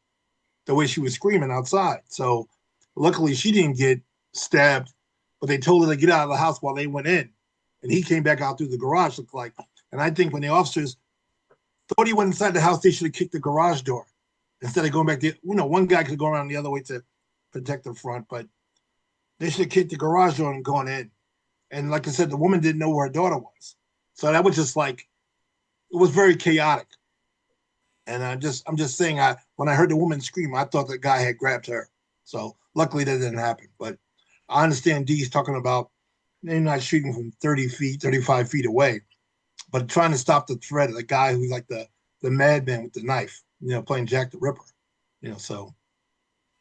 the way she was screaming outside. So luckily she didn't get stabbed, but they told her to get out of the house while they went in. And he came back out through the garage, looked like. And I think when the officers thought he went inside the house, they should have kicked the garage door instead of going back there. One guy could go around the other way to protect the front, but they should have kicked the garage door and gone in. And like I said, the woman didn't know where her daughter was. So that was just like, it was very chaotic. And I'm just saying, when I heard the woman scream, I thought the guy had grabbed her. So luckily that didn't happen. But I understand Dee's talking about they're not shooting from 30 feet, 35 feet away, but trying to stop the threat of the guy who's like the madman with the knife, playing Jack the Ripper. So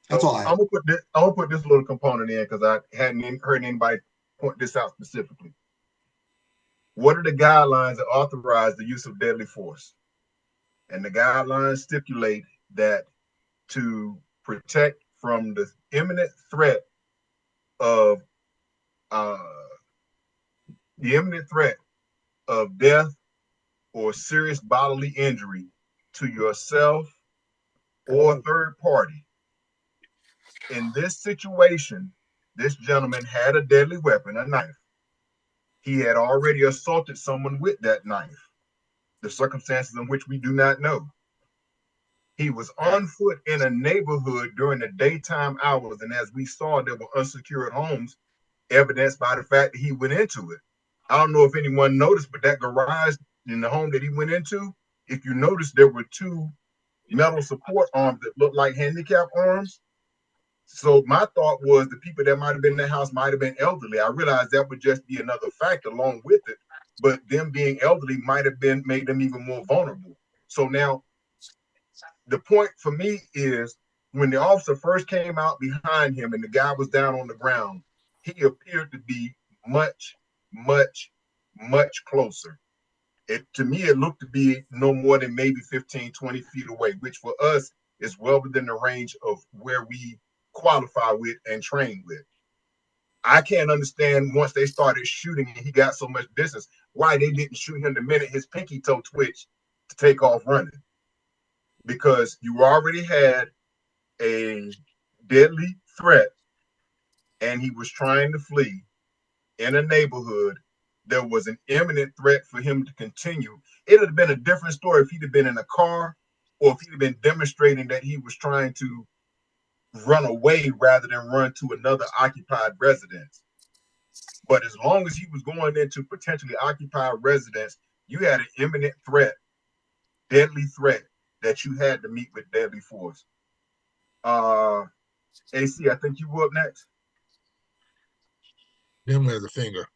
that's all I have. I'm gonna put this little component in because I hadn't heard anybody point this out specifically. What are the guidelines that authorize the use of deadly force? And the guidelines stipulate that to protect from the imminent threat of death or serious bodily injury to yourself or third party. In this situation, this gentleman had a deadly weapon, a knife. He had already assaulted someone with that knife, the circumstances in which we do not know. He was on foot in a neighborhood during the daytime hours, and as we saw, there were unsecured homes, evidenced by the fact that he went into it. I don't know if anyone noticed, but that garage in the home that he went into, if you notice, there were two metal support arms that looked like handicap arms. So my thought was the people that might have been in that house might have been elderly. I realized that would just be another factor along with it, but them being elderly might have made them even more vulnerable. So now the point for me is when the officer first came out behind him and the guy was down on the ground, he appeared to be much, much, much closer. To me, it looked to be no more than maybe 15, 20 feet away, which for us is well within the range of where we qualify with and train with. I can't understand once they started shooting and he got so much distance, why they didn't shoot him the minute his pinky toe twitched to take off running. Because you already had a deadly threat and he was trying to flee in a neighborhood. There was an imminent threat for him to continue. It would have been a different story if he'd have been in a car or if he'd have been demonstrating that he was trying to run away rather than run to another occupied residence. But as long as he was going into potentially occupied residence, you had an imminent threat, deadly threat that you had to meet with deadly force. AC, I think you were up next. Jim has a finger.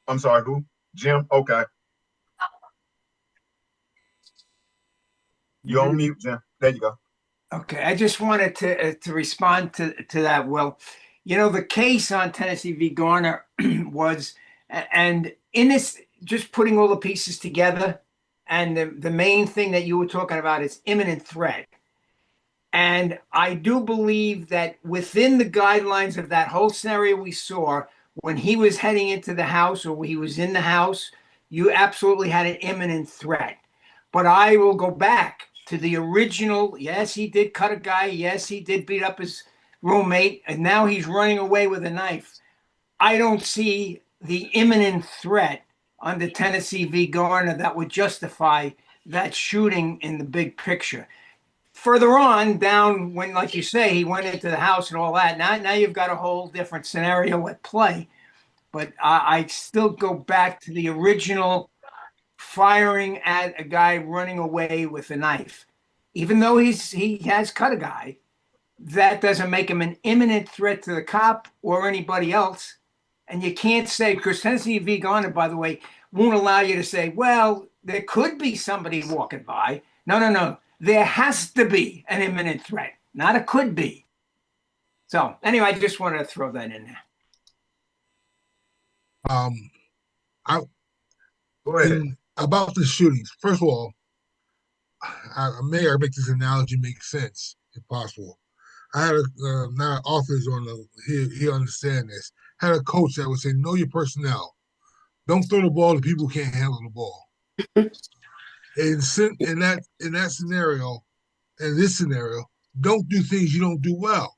I'm sorry, who? Jim? Okay. You're on mute, Jim. There you go. Okay, I just wanted to respond to that, Will. The case on Tennessee v. Garner was, and in this, just putting all the pieces together, and the main thing that you were talking about is imminent threat. And I do believe that within the guidelines of that whole scenario we saw, when he was heading into the house or he was in the house, you absolutely had an imminent threat. But I will go back to the original. Yes, he did cut a guy. Yes, he did beat up his roommate. And now he's running away with a knife. I don't see the imminent threat under Tennessee v. Garner that would justify that shooting in the big picture. Further on down, when, like you say, he went into the house and all that, now you've got a whole different scenario at play. But I still go back to the original firing at a guy running away with a knife. Even though he has cut a guy, that doesn't make him an imminent threat to the cop or anybody else. And you can't say, because Tennessee v. Garner, by the way, won't allow you to say, well, there could be somebody walking by. No. There has to be an imminent threat, not a could be. So anyway, I just wanted to throw that in there. Go ahead. About the shootings. First of all, I may make this analogy make sense if possible. I had now authors on he understand this. Had a coach that would say, "Know your personnel. Don't throw the ball to people who can't handle the ball." in that scenario, in this scenario, don't do things you don't do well.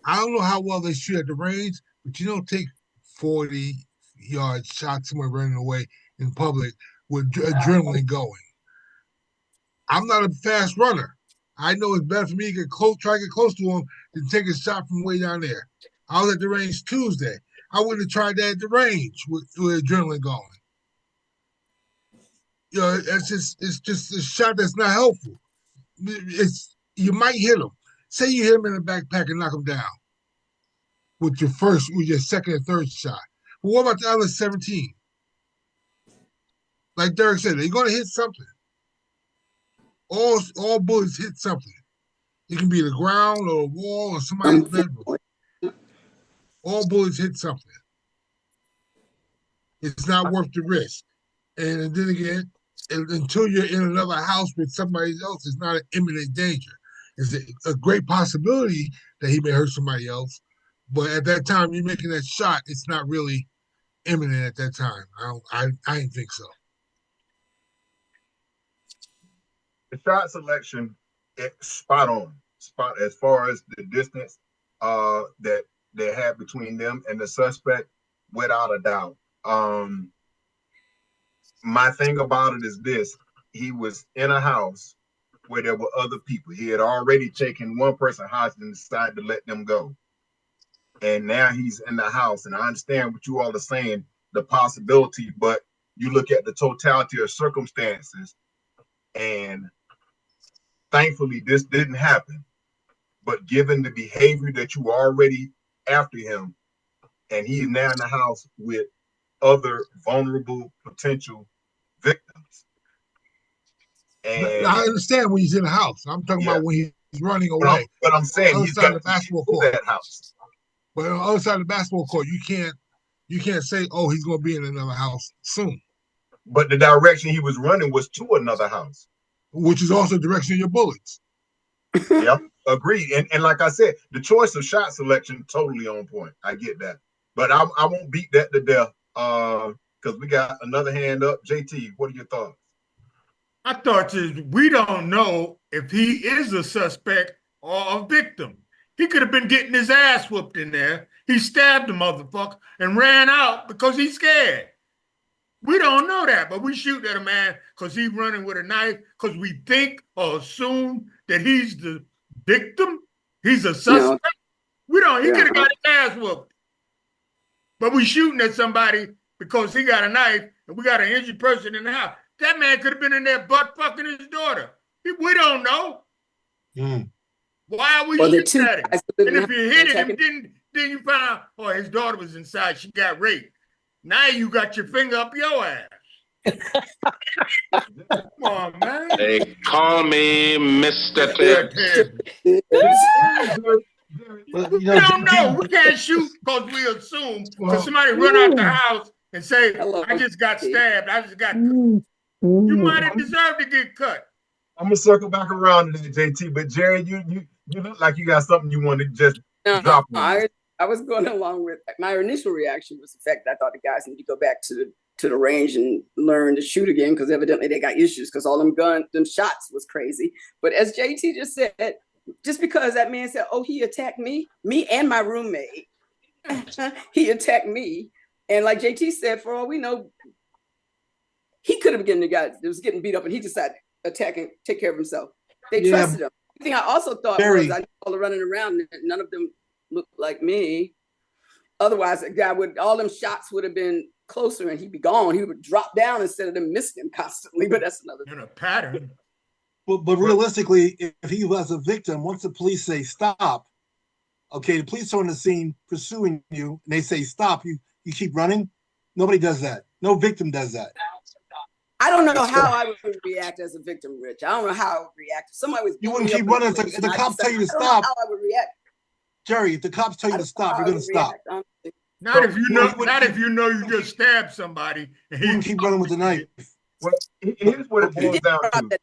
I don't know how well they shoot at the range, but you don't take 40-yard shots somewhere running away in public with adrenaline going. I'm not a fast runner. I know it's better for me to get close, try to get close to him than take a shot from way down there. I was at the range Tuesday. I wouldn't have tried that at the range with adrenaline going. You know, it's just a shot that's not helpful. You might hit him. Say you hit him in the backpack and knock him down with your second and third shot. But what about the other 17? Like Derek said, they're going to hit something. All bullets hit something. It can be the ground or a wall or somebody's bedroom. All bullets hit something. It's not worth the risk. And then again, until you're in another house with somebody else, it's not an imminent danger. It's a great possibility that he may hurt somebody else, but at that time you're making that shot, it's not really imminent at that time. I didn't think so. The shot selection, spot on. Spot as far as the distance that they had between them and the suspect, without a doubt. My thing about it is this: he was in a house where there were other people. He had already taken one person hostage and decided to let them go. And now he's in the house. And I understand what you all are saying, the possibility, but you look at the totality of circumstances, and thankfully this didn't happen. But given the behavior that you already after him, and he is now in the house with other vulnerable potential victims. And I understand when he's in the house. I'm talking about when he's running away. But I'm saying he's got the basketball court. That house. But on the other side of the basketball court, you can't say, "Oh, he's going to be in another house soon." But the direction he was running was to another house, which is also the direction of your bullets. Yep, agreed. And like I said, the choice of shot selection totally on point. I get that, but I won't beat that to death because we got another hand up. JT, what are your thoughts? I thought we don't know if he is a suspect or a victim. He could have been getting his ass whooped in there. He stabbed the motherfucker and ran out because he's scared. We don't know that, but we shoot at a man because he's running with a knife because we think or assume that he's the victim. He's a suspect. No. We don't. He could have got his ass whooped. But we shooting at somebody because he got a knife and we got an injured person in the house. That man could have been in there butt fucking his daughter. We don't know. Why are we shooting at him? And if you hit him, then you find out, oh, his daughter was inside. She got raped. Now you got your finger up your ass. Come on, man. They call me Mr. Tibbs. We don't know. We can't shoot because we assume because somebody run out the house and say, I just got stabbed. I just got cut. You might have deserved to get cut. I'm gonna circle back around to that, JT. But Jerry, you look like you got something you want to just drop. I was going along with my initial reaction was the fact that I thought the guys need to go back to to the range and learn to shoot again, because evidently they got issues, because all them shots was crazy. But as JT just said, just because that man said, oh, he attacked me and my roommate, he attacked me. And like JT said, for all we know, he could have been the guy that was getting beat up and he decided to attack and take care of himself. They trusted him. The thing I also thought was, I know all the running around, none of them looked like me. Otherwise, a guy would, all them shots would have been closer and he'd be gone. He would drop down instead of them missing him constantly. But that's another in a pattern. But realistically, if he was a victim, once the police say stop, okay, the police are on the scene pursuing you, and they say stop, you keep running. Nobody does that. No victim does that. I don't know how I would react as a victim, Rich. I don't know how I would react. If somebody was, you wouldn't keep running. If the cops tell you to stop, how I would react. Jerry, if the cops tell you to stop, you're gonna stop. Not if you know. Not if you know you just stabbed somebody. You wouldn't keep running with the knife. Well, here's what it boils down to.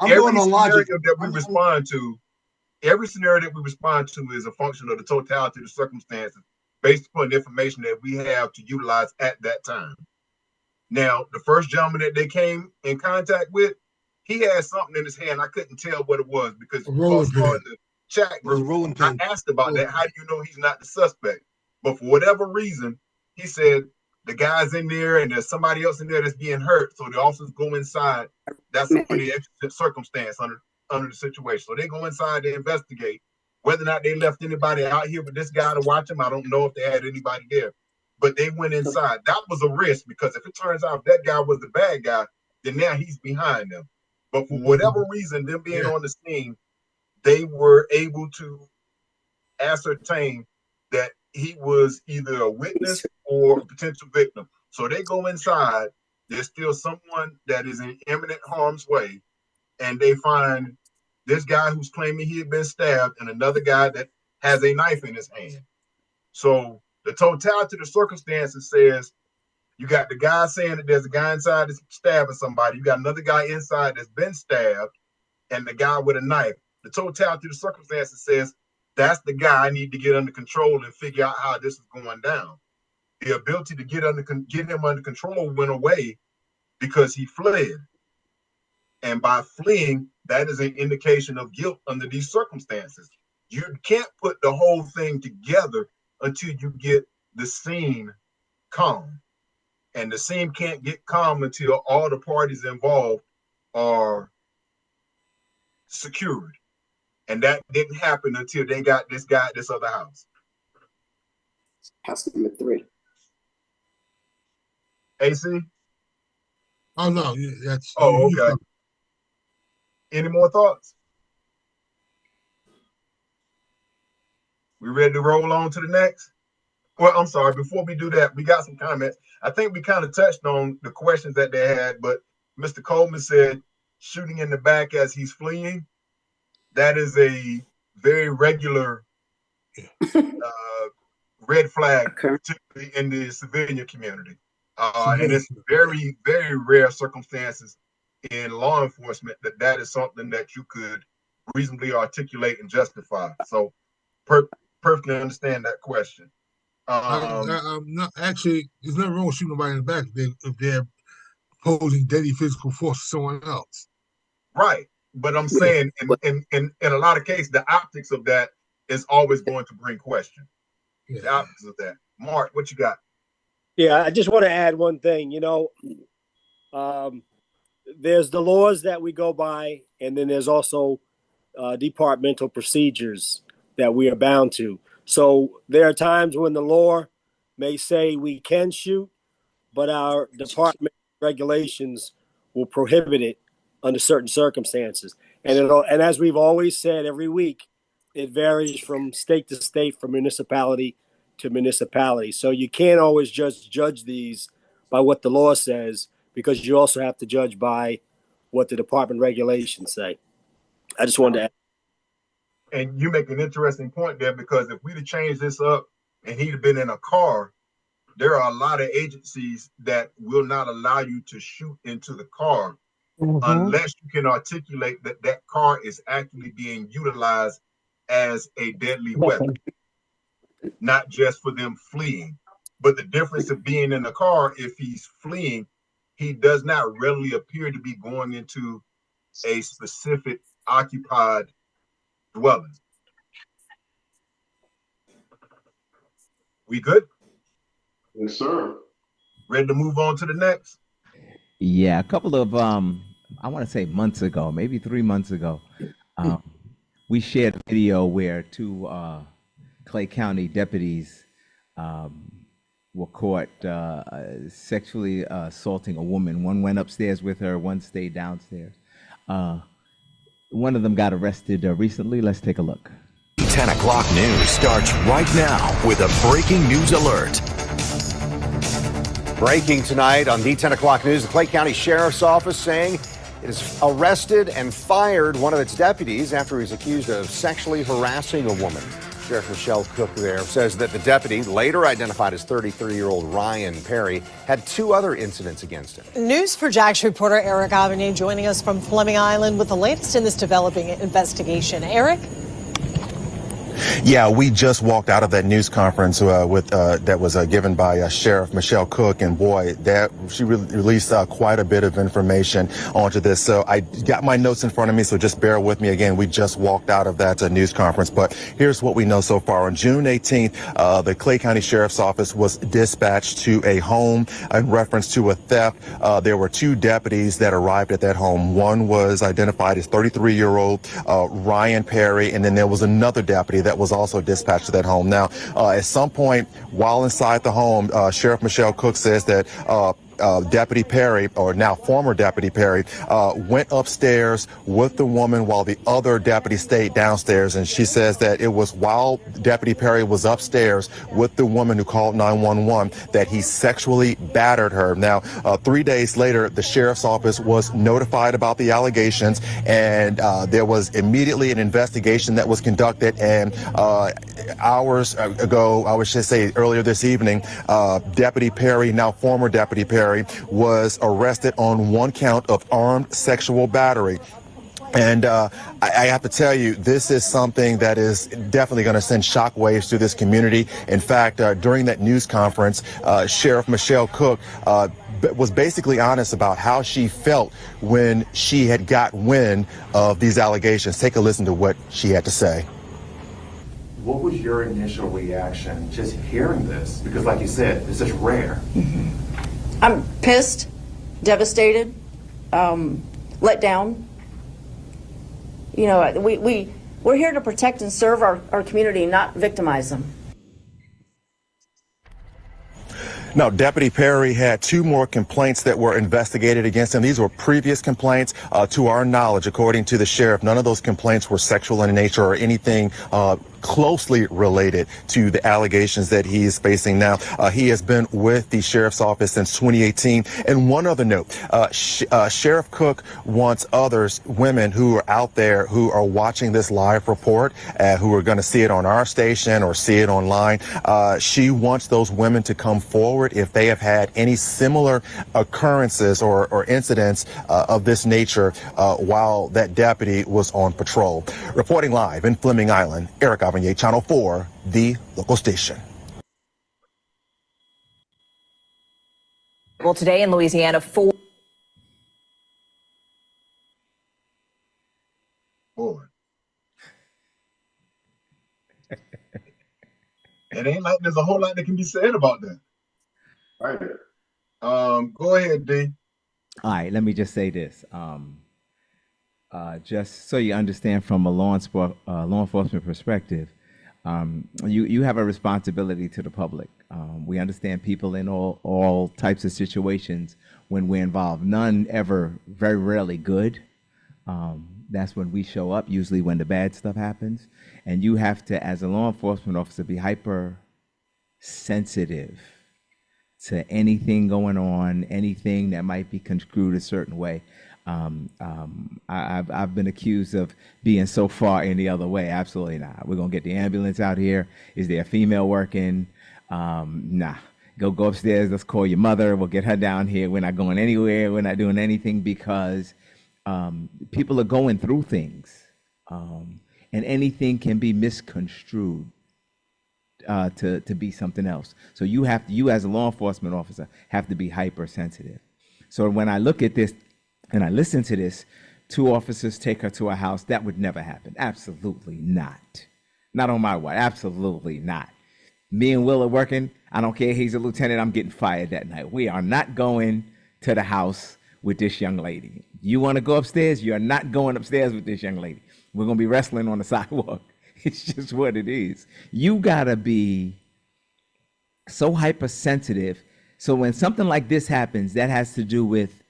Every scenario that we respond to, every scenario that we respond to is a function of the totality of the circumstances based upon the information that we have to utilize at that time. Now, the first gentleman that they came in contact with, he had something in his hand. I couldn't tell what it was because in the chat group, I asked about that. How do you know he's not the suspect? But for whatever reason, he said the guy's in there and there's somebody else in there that's being hurt. So the officers go inside. That's a pretty exigent circumstance under the situation. So they go inside to investigate whether or not they left anybody out here with this guy to watch him. I don't know if they had anybody there, but they went inside. That was a risk because if it turns out that guy was the bad guy, then now he's behind them. But for whatever reason, them being on the scene, they were able to ascertain that he was either a witness or a potential victim. So they go inside. There's still someone that is in imminent harm's way, and they find this guy who's claiming he had been stabbed and another guy that has a knife in his hand. So the totality of the circumstances says you got the guy saying that there's a guy inside that's stabbing somebody. You got another guy inside that's been stabbed and the guy with a knife. The totality of the circumstances says that's the guy I need to get under control and figure out how this is going down. The ability to get him under control went away because he fled. And by fleeing, that is an indication of guilt under these circumstances. You can't put the whole thing together until you get the scene calm. And the scene can't get calm until all the parties involved are secured. And that didn't happen until they got this guy at this other house. House number 3. AC? Oh, no. That's. Oh, okay. Any more thoughts? We ready to roll on to the next? Well, I'm sorry. Before we do that, we got some comments. I think we kind of touched on the questions that they had, but Mr. Coleman said shooting in the back as he's fleeing. That is a very regular red flag, particularly in the civilian community. And it's very, very rare circumstances in law enforcement that is something that you could reasonably articulate and justify. So perfectly understand that question. No, actually, there's nothing wrong with shooting nobody in the back if they're posing deadly physical force to someone else. Right. But I'm saying in a lot of cases, the optics of that is always going to bring question. Yeah. The optics of that. Mark, what you got? Yeah, I just want to add one thing. You know, there's the laws that we go by, and then there's also departmental procedures that we are bound to. So there are times when the law may say we can shoot, but our department regulations will prohibit it under certain circumstances. And as we've always said every week, it varies from state to state, from municipality to municipality. So you can't always just judge these by what the law says, because you also have to judge by what the department regulations say. I just wanted to add. And you make an interesting point there, because if we'd have changed this up and he'd have been in a car, there are a lot of agencies that will not allow you to shoot into the car unless you can articulate that that car is actually being utilized as a deadly weapon, not just for them fleeing. But the difference of being in the car, if he's fleeing, he does not readily appear to be going into a specific occupied dwelling. We good? Yes, sir. Ready to move on to the next? Yeah, a couple of I want to say months ago, maybe 3 months ago, we shared a video where two Clay County deputies were caught sexually assaulting a woman. One went upstairs with her, one stayed downstairs. One of them got arrested recently. Let's take a look. 10 o'clock news starts right now with a breaking news alert. Breaking tonight on the 10 o'clock news, the Clay County Sheriff's Office saying it has arrested and fired one of its deputies after he was accused of sexually harassing a woman. Sheriff Michelle Cook there says that the deputy, later identified as 33-year-old Ryan Perry, had 2 other incidents against him. News for Jax reporter Eric Avanier joining us from Fleming Island with the latest in this developing investigation. Eric? Yeah, we just walked out of that news conference that was given by Sheriff Michelle Cook, and boy, that she released quite a bit of information onto this. So I got my notes in front of me, so just bear with me. Again, we just walked out of that news conference, but here's what we know so far. On June 18th, the Clay County Sheriff's Office was dispatched to a home in reference to a theft. There were 2 deputies that arrived at that home. One was identified as 33-year-old Ryan Perry, and then there was another deputy that was also dispatched to that home. Now, at some point while inside the home, Sheriff Michelle Cook says that Deputy Perry, or now former Deputy Perry, went upstairs with the woman while the other deputy stayed downstairs. And she says that it was while Deputy Perry was upstairs with the woman who called 911 that he sexually battered her. Now, 3 days later, the sheriff's office was notified about the allegations, and there was immediately an investigation that was conducted. And hours ago, I would just say earlier this evening, Deputy Perry, now former Deputy Perry, was arrested on 1 count of armed sexual battery. And I have to tell you, this is something that is definitely going to send shockwaves through this community. In fact, during that news conference, Sheriff Michelle Cook was basically honest about how she felt when she had got wind of these allegations. Take a listen to what she had to say. What was your initial reaction just hearing this? Because like you said, this is rare. I'm pissed, devastated, let down. You know, we're here to protect and serve our community, not victimize them. Now, Deputy Perry had 2 more complaints that were investigated against him. These were previous complaints. To our knowledge, according to the sheriff, none of those complaints were sexual in nature or anything closely related to the allegations that he is facing now. He has been with the sheriff's office since 2018. And one other note, Sheriff Cook wants others, women who are out there who are watching this live report, who are going to see it on our station or see it online. She wants those women to come forward if they have had any similar occurrences or incidents of this nature while that deputy was on patrol. Reporting live in Fleming Island, Eric Avanier, Channel 4, the local station. Well, today in Louisiana, 4. Boy. It ain't like there's a whole lot that can be said about that. Right. Go ahead, D. All right, let me just say this. Just so you understand from a law enforcement perspective, you have a responsibility to the public. We understand people in all types of situations when we're involved. None ever, very rarely good. That's when we show up, usually when the bad stuff happens. And you have to, as a law enforcement officer, be hyper sensitive to anything going on, anything that might be construed a certain way. I've been accused of being so far in the other way. Absolutely not. We're gonna get the ambulance out here. Is there a female working? Nah. Go upstairs. Let's call your mother. We'll get her down here. We're not going anywhere. We're not doing anything because people are going through things, and anything can be misconstrued. to be something else. So you as a law enforcement officer have to be hypersensitive. So when I look at this and I listen to this, 2 officers take her to a house, that would never happen. Absolutely not. Not on my watch. Absolutely not. Me and Will are working. I don't care. He's a lieutenant. I'm getting fired that night. We are not going to the house with this young lady. You want to go upstairs? You're not going upstairs with this young lady. We're going to be wrestling on the sidewalk. It's just what it is. You got to be so hypersensitive. So when something like this happens, that has to do with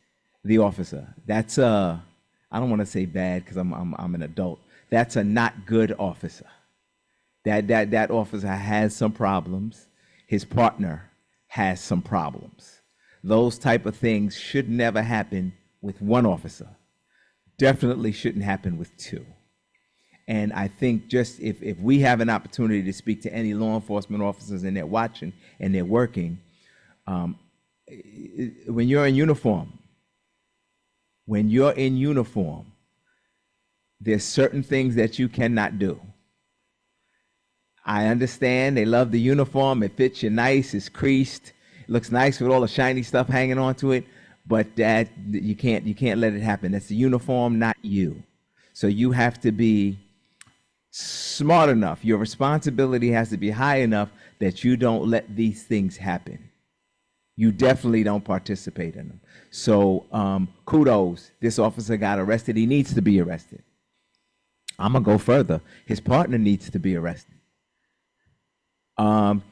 the officer. That's I don't want to say bad because I'm an adult. That's a not good officer. That officer has some problems. His partner has some problems. Those type of things should never happen with one officer. Definitely shouldn't happen with 2. And I think just if we have an opportunity to speak to any law enforcement officers and they're watching and they're working, when you're in uniform, there's certain things that you cannot do. I understand they love the uniform. It fits you nice. It's creased. It looks nice with all the shiny stuff hanging onto it. But that you can't let it happen. That's the uniform, not you. So you have to be smart enough. Your responsibility has to be high enough that you don't let these things happen. You definitely don't participate in them. So kudos. This officer got arrested. He needs to be arrested. I'm going to go further. His partner needs to be arrested.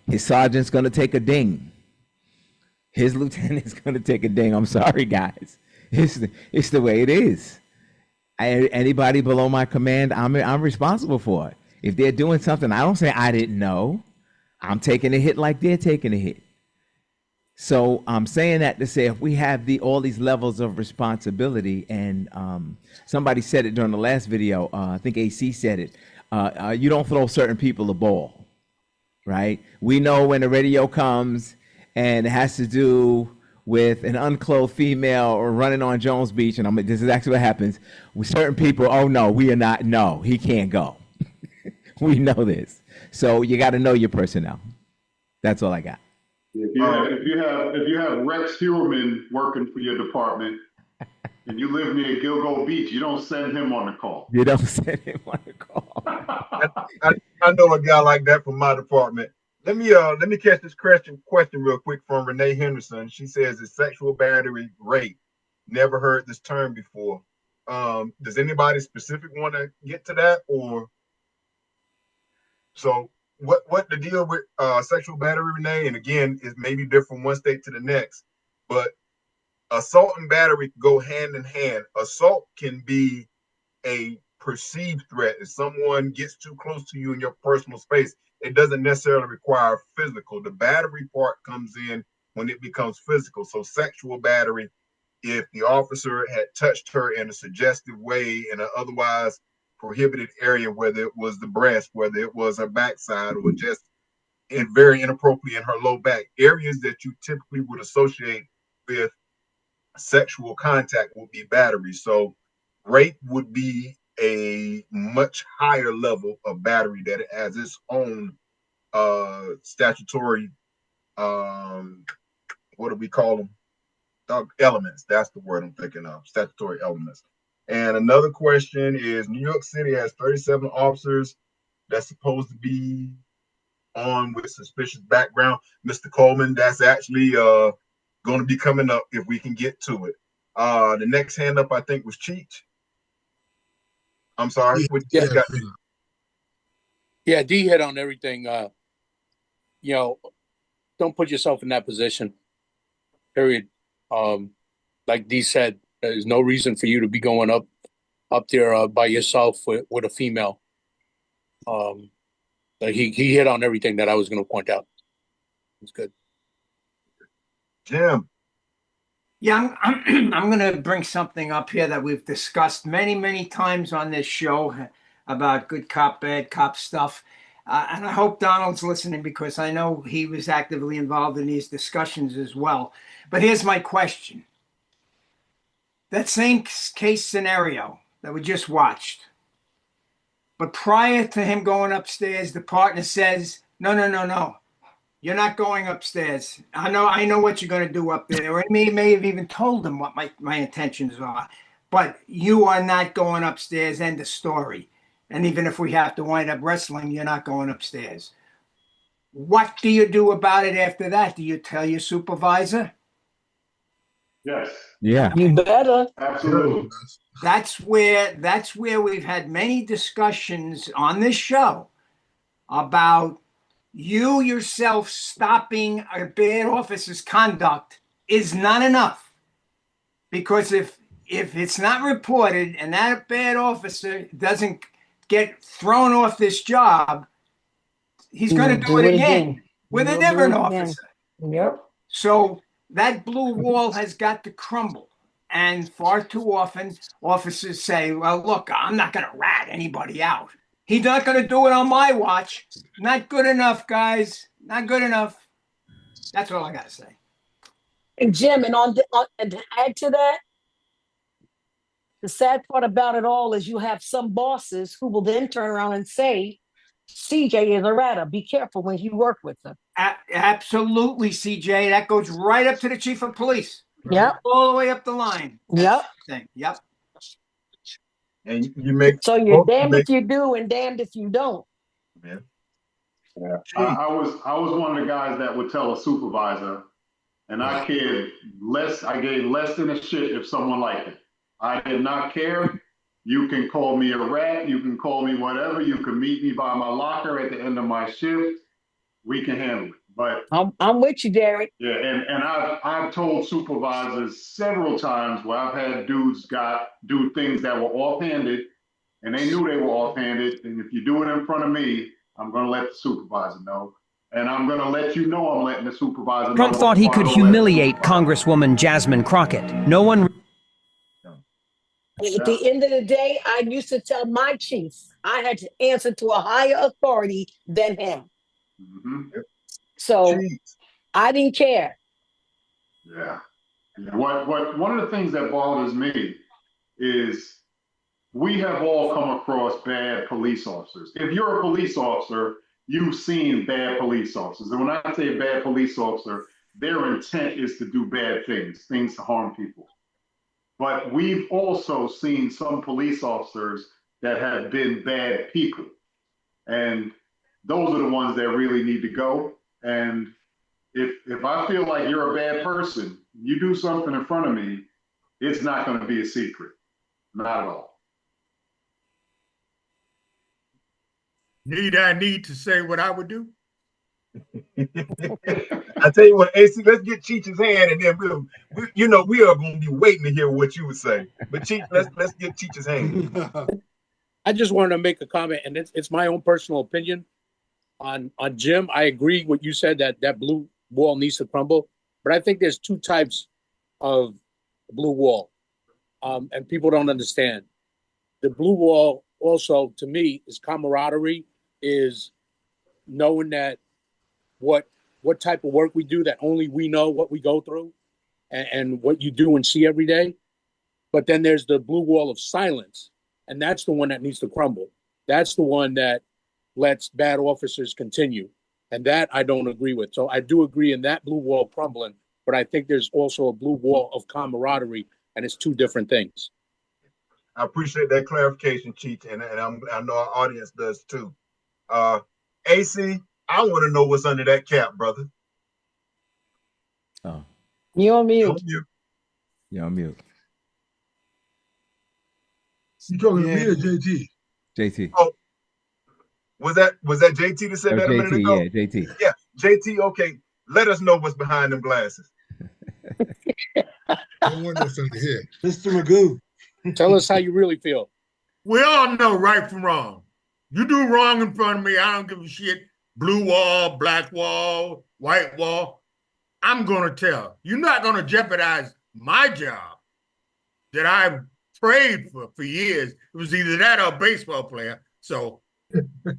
His sergeant's going to take a ding. His lieutenant's going to take a ding. I'm sorry, guys. It's the way it is. Anybody below my command, I'm responsible for it. If they're doing something, I don't say I didn't know. I'm taking a hit like they're taking a hit. So I'm saying that to say if we have all these levels of responsibility, and somebody said it during the last video, I think AC said it, you don't throw certain people a ball, right? We know when the radio comes and it has to do with an unclothed female or running on Jones Beach, and this is actually what happens with certain people. Oh no, we are not. No, he can't go. We know this, so you got to know your personnel. That's all I got. If you have Rex Heuerman working for your department, and you live near Gilgo Beach, you don't send him on the call. You don't send him on the call. I know a guy like that from my department. Let me catch this question real quick from Renee Henderson. She says, "Is sexual battery rape?" Never heard this term before. Does anybody specific want to get to that, or so? What the deal with sexual battery, Renee? And again, it may be different from one state to the next, but assault and battery go hand in hand. Assault can be a perceived threat. If someone gets too close to you in your personal space, it doesn't necessarily require physical. The battery part comes in when it becomes physical. So sexual battery, if the officer had touched her in a suggestive way in an otherwise prohibited area, whether it was the breast, whether it was her backside, or just very inappropriate in her low back, areas that you typically would associate with sexual contact would be battery. So rape would be a much higher level of battery that it has its own statutory what do we call them? Elements. That's the word I'm thinking of. Statutory elements. And another question is, New York City has 37 officers that's supposed to be on with suspicious background. Mr. Coleman, that's actually going to be coming up if we can get to it. The next hand up, I think, was Cheech. I'm sorry. Yeah, D hit on everything. Don't put yourself in that position. Period. Like D said, there's no reason for you to be going up there by yourself with a female. He hit on everything that I was going to point out. It's good. Jim. Yeah, I'm going to bring something up here that we've discussed many, many times on this show about good cop, bad cop stuff. And I hope Donald's listening because I know he was actively involved in these discussions as well. But here's my question. That same case scenario that we just watched, but prior to him going upstairs, the partner says, No. You're not going upstairs. I know what you're going to do up there. Or I may have even told them what my intentions are. But you are not going upstairs. End of story. And even if we have to wind up wrestling, you're not going upstairs. What do you do about it after that? Do you tell your supervisor? Yes. Yeah. You better. Absolutely. That's where we've had many discussions on this show about you yourself stopping a bad officer's conduct is not enough. Because if it's not reported and that bad officer doesn't get thrown off this job, he's going to do it again with a different officer. Yep. So that blue wall has got to crumble. And far too often, officers say, well, look, I'm not going to rat anybody out. He's not going to do it on my watch. Not good enough, guys. Not good enough. That's all I got to say. And Jim, and and to add to that, the sad part about it all is you have some bosses who will then turn around and say, CJ is a ratter. Be careful when you work with them. Absolutely, CJ. That goes right up to the chief of police. Yep. All the way up the line. Yep. Yep. And you make so you're damned if you do and damned if you don't. Yeah. I was one of the guys that would tell a supervisor, and I gave less than a shit if someone liked it. I did not care. You can call me a rat. You can call me whatever. You can meet me by my locker at the end of my shift. We can handle it. But I'm with you, Derek. Yeah, and I've told supervisors several times where I've had dudes do things that were offhanded, and they knew they were offhanded. And if you do it in front of me, I'm going to let the supervisor know. And I'm going to let you know I'm letting the supervisor know. Trump thought he could humiliate Congresswoman Jasmine Crockett. No one. At the end of the day, I used to tell my chief I had to answer to a higher authority than him. Mm-hmm. So I didn't care. Yeah. One of the things that bothers me is we have all come across bad police officers. If you're a police officer, you've seen bad police officers. And when I say a bad police officer, their intent is to do bad things to harm people. But we've also seen some police officers that have been bad people. And those are the ones that really need to go. And if I feel like you're a bad person, you do something in front of me, it's not going to be a secret. Not at all. I need to say what I would do? I tell you what, AC, let's get Cheech's hand, and then we are going to be waiting to hear what you would say. But Cheech, let's get Cheech's hand. I just wanted to make a comment, and it's my own personal opinion on Jim. I agree with what you said that blue wall needs to crumble, but I think there's two types of blue wall, and people don't understand. The blue wall also, to me, is camaraderie, is knowing that what type of work we do, that only we know what we go through and what you do and see every day. But then there's the blue wall of silence, and that's the one that needs to crumble. That's the one that lets bad officers continue, and that I don't agree with. So I do agree in that blue wall crumbling, but I think there's also a blue wall of camaraderie, and it's two different things. I appreciate that clarification, Cheech, and I know our audience does too. AC, I want to know what's under that cap, brother. Oh. You're on mute. You're on mute. You talking to me or JT? JT. Oh, was that JT that said that a minute ago? Yeah, JT. Yeah, JT. Okay, let us know what's behind them glasses. I want what's under here, Mr. Magoo. Tell us how you really feel. We all know right from wrong. You do wrong in front of me, I don't give a shit. Blue wall, black wall, white wall. I'm going to tell. You're not going to jeopardize my job that I've prayed for years. It was either that or a baseball player. So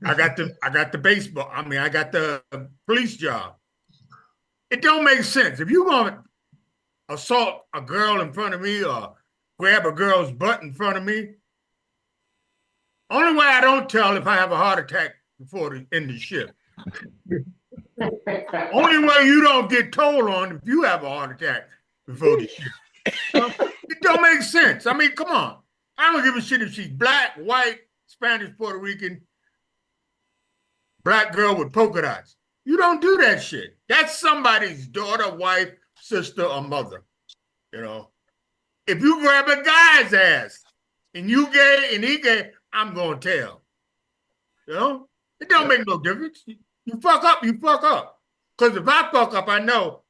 I got the baseball. I got the police job. It don't make sense. If you're going to assault a girl in front of me or grab a girl's butt in front of me, only way I don't tell if I have a heart attack before the end of the shift. Only way you don't get told on if you have a heart attack before the shit. It don't make sense. I mean, come on. I don't give a shit if she's black, white, Spanish, Puerto Rican, black girl with polka dots. You don't do that shit. That's somebody's daughter, wife, sister, or mother. You know, if you grab a guy's ass and you gay and he gay, I'm gonna tell. You know, it don't make no difference. You fuck up, you fuck up. Because if I fuck up, I know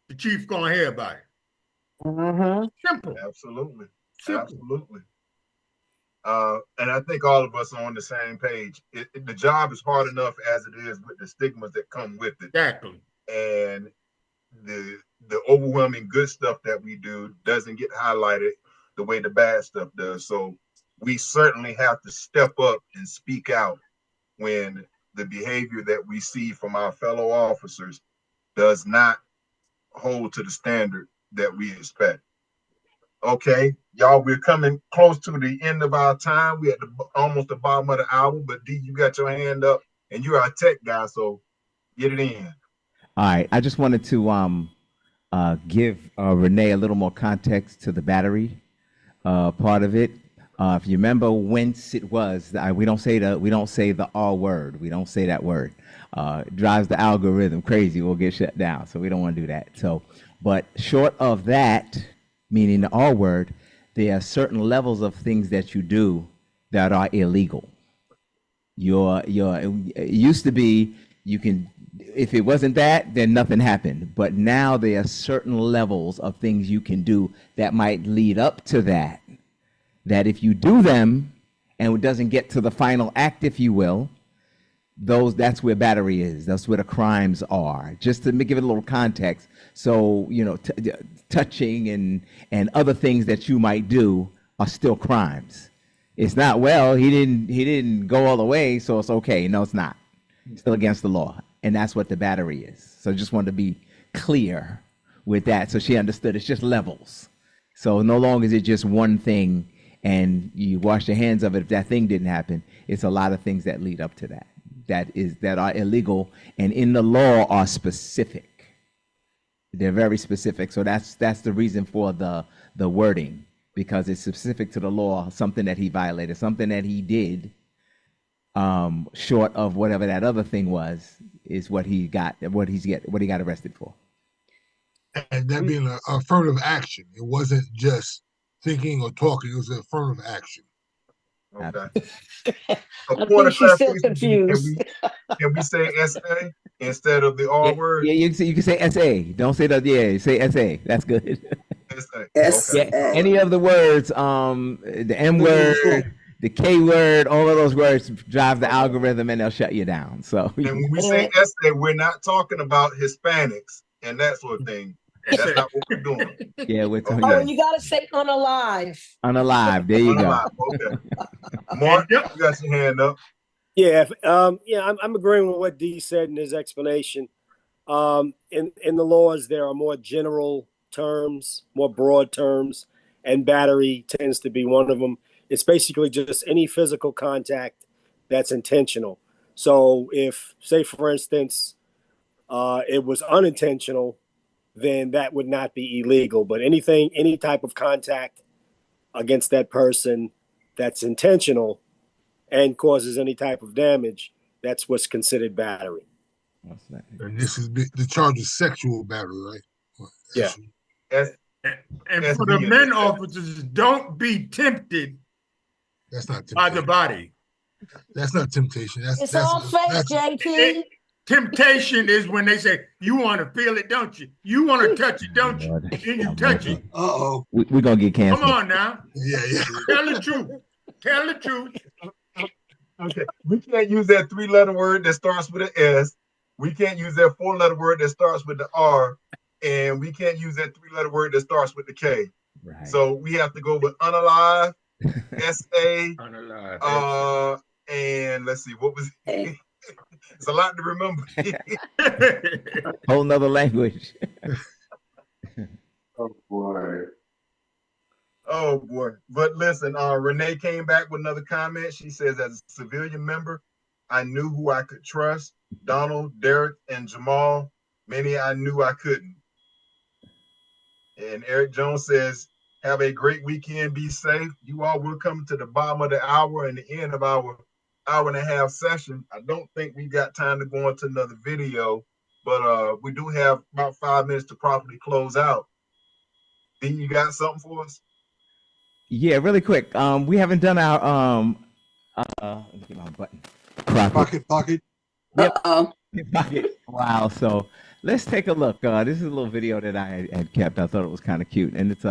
the chief gonna hear about it. Simple. Absolutely. Simple. Absolutely. And I think all of us are on the same page. The job is hard enough as it is with the stigmas that come with it. Exactly. And the overwhelming good stuff that we do doesn't get highlighted the way the bad stuff does. So we certainly have to step up and speak out when the behavior that we see from our fellow officers does not hold to the standard that we expect. Okay, y'all, we're coming close to the end of our time. We're at almost the bottom of the hour, but D, you got your hand up, and you're our tech guy, so get it in. All right, I just wanted to give Renee a little more context to the battery part of it. If you remember whence it was, we don't say the R word. We don't say that word. It drives the algorithm crazy. We'll get shut down, so we don't want to do that. So, but short of that, meaning the R word, there are certain levels of things that you do that are illegal. It used to be you can, if it wasn't that, then nothing happened. But now there are certain levels of things you can do that might lead up to that. That if you do them and it doesn't get to the final act, if you will, that's where battery is. That's where the crimes are. Just to give it a little context. So, you know, touching and other things that you might do are still crimes. It's not, well, he didn't go all the way, so it's okay. No, it's not. It's still against the law. And that's what the battery is. So just wanted to be clear with that. So she understood it's just levels. So no longer is it just one thing and you wash your hands of it if that thing didn't happen. It's a lot of things that lead up to that. That are illegal and in the law are specific. They're very specific. So that's the reason for the wording, because it's specific to the law, something that he violated, something that he did, short of whatever that other thing was, is what he got arrested for. And that being an affirmative action. It wasn't just thinking or talking, it was an affirmative action. Okay. I think she's still confused. Can we say SA instead of the R word? Yeah, you can say SA. Don't say that. Yeah, say SA. That's good. SA. Yeah, any of the words, the M word, the K word, all of those words drive the algorithm and they'll shut you down. So and when we say SA, we're not talking about Hispanics and that sort of thing. That's not what we're doing. Yeah, we're talking. Oh, and you gotta say unalive. Unalive. There you go. Okay. Mark, you got your hand up. Yeah, I'm agreeing with what D said in his explanation. In the laws, there are more general terms, more broad terms, and battery tends to be one of them. It's basically just any physical contact that's intentional. So if, say, for instance, it was unintentional, then that would not be illegal. But any type of contact against that person that's intentional and causes any type of damage, that's what's considered battery. And this is the charge of sexual battery, right? Yeah. And for the men officers, don't be tempted That's not by the body. That's not temptation. It's all fake, JP. Temptation is when they say, you want to feel it, don't you? You want to touch it, don't you? Then you touch it. Uh-oh. We're going to get canceled. Come on now. Yeah. Tell the truth. Tell the truth. Okay. We can't use that 3-letter word that starts with an S. We can't use that 4-letter word that starts with the R. And we can't use that 3-letter word that starts with the K. Right. So we have to go with unalive, SA, unalive, and let's see, what was it? It's a lot to remember. Whole nother language. Oh boy. But listen, Renee came back with another comment. She says, as a civilian member, I knew who I could trust. Donald, Derek, and Jamal. Many I knew I couldn't. And Eric Jones says, have a great weekend. Be safe. You all will come to the bottom of the hour and the end of our hour and a half session. I don't think we got time to go into another video, but we do have about 5 minutes to properly close out. D, you got something for us? Yeah, really quick. We haven't done our let me get my button. Pocket. Yep. Pocket. Wow. So let's take a look. This is a little video that I had kept. I thought it was kind of cute, and it's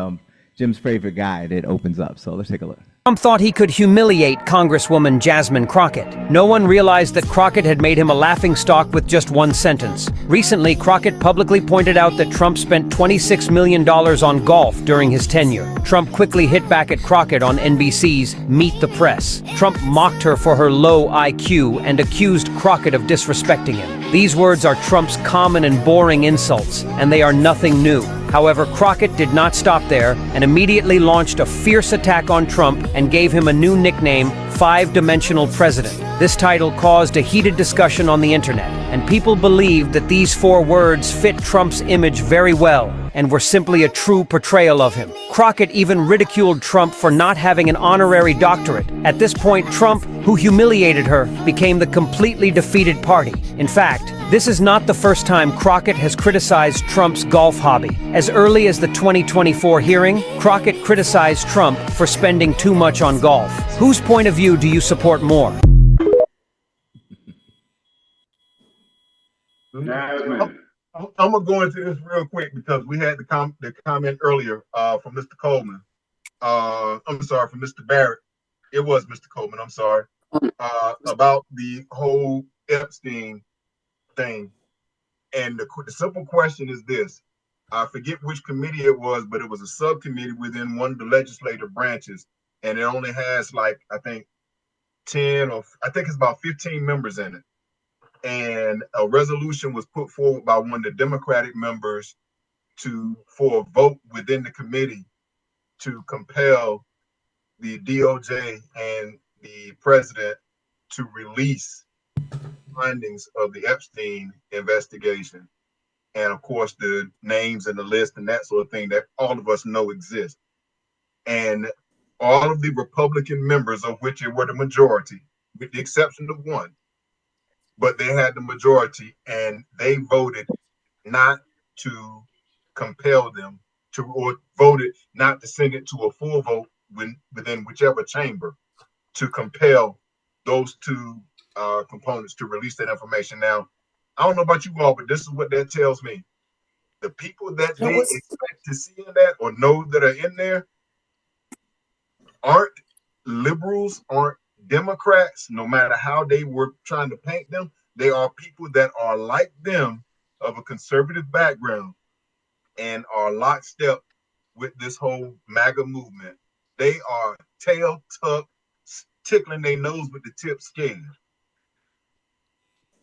Jim's favorite guy that opens up. So let's take a look. Trump thought he could humiliate Congresswoman Jasmine Crockett. No one realized that Crockett had made him a laughingstock with just one sentence. Recently, Crockett publicly pointed out that Trump spent $26 million on golf during his tenure. Trump quickly hit back at Crockett on NBC's Meet the Press. Trump mocked her for her low IQ and accused Crockett of disrespecting him. These words are Trump's common and boring insults, and they are nothing new. However, Crockett did not stop there and immediately launched a fierce attack on Trump and gave him a new nickname, Five-Dimensional President. This title caused a heated discussion on the internet, and people believed that these 4 words fit Trump's image very well and were simply a true portrayal of him. Crockett even ridiculed Trump for not having an honorary doctorate. At this point, Trump, who humiliated her, became the completely defeated party. In fact, this is not the first time Crockett has criticized Trump's golf hobby. As early as the 2024 hearing, Crockett criticized Trump for spending too much on golf. Whose point of view do you support more? Jasmine. I'm gonna go into this real quick because we had the comment earlier from Mr. Coleman. I'm sorry, from Mr. Barrett. It was Mr. Coleman. I'm sorry about the whole Epstein thing. And the simple question is this: I forget which committee it was, but it was a subcommittee within one of the legislative branches, and it only has like I think 10 or I think it's about 15 members in it. And a resolution was put forward by one of the Democratic members for a vote within the committee to compel the DOJ and the president to release findings of the Epstein investigation. And of course, the names and the list and that sort of thing that all of us know exist. And all of the Republican members, of which it were the majority, with the exception of one, but they had the majority, and they voted not to compel them to, or voted not to send it to a full vote within whichever chamber to compel those 2 components to release that information. Now, I don't know about you all, but this is what that tells me. The people that they expect to see in that or know that are in there aren't liberals, aren't Democrats, no matter how they were trying to paint them. They are people that are like them, of a conservative background, and are lockstep with this whole MAGA movement. They are tail tucked, tickling their nose with the tip scared.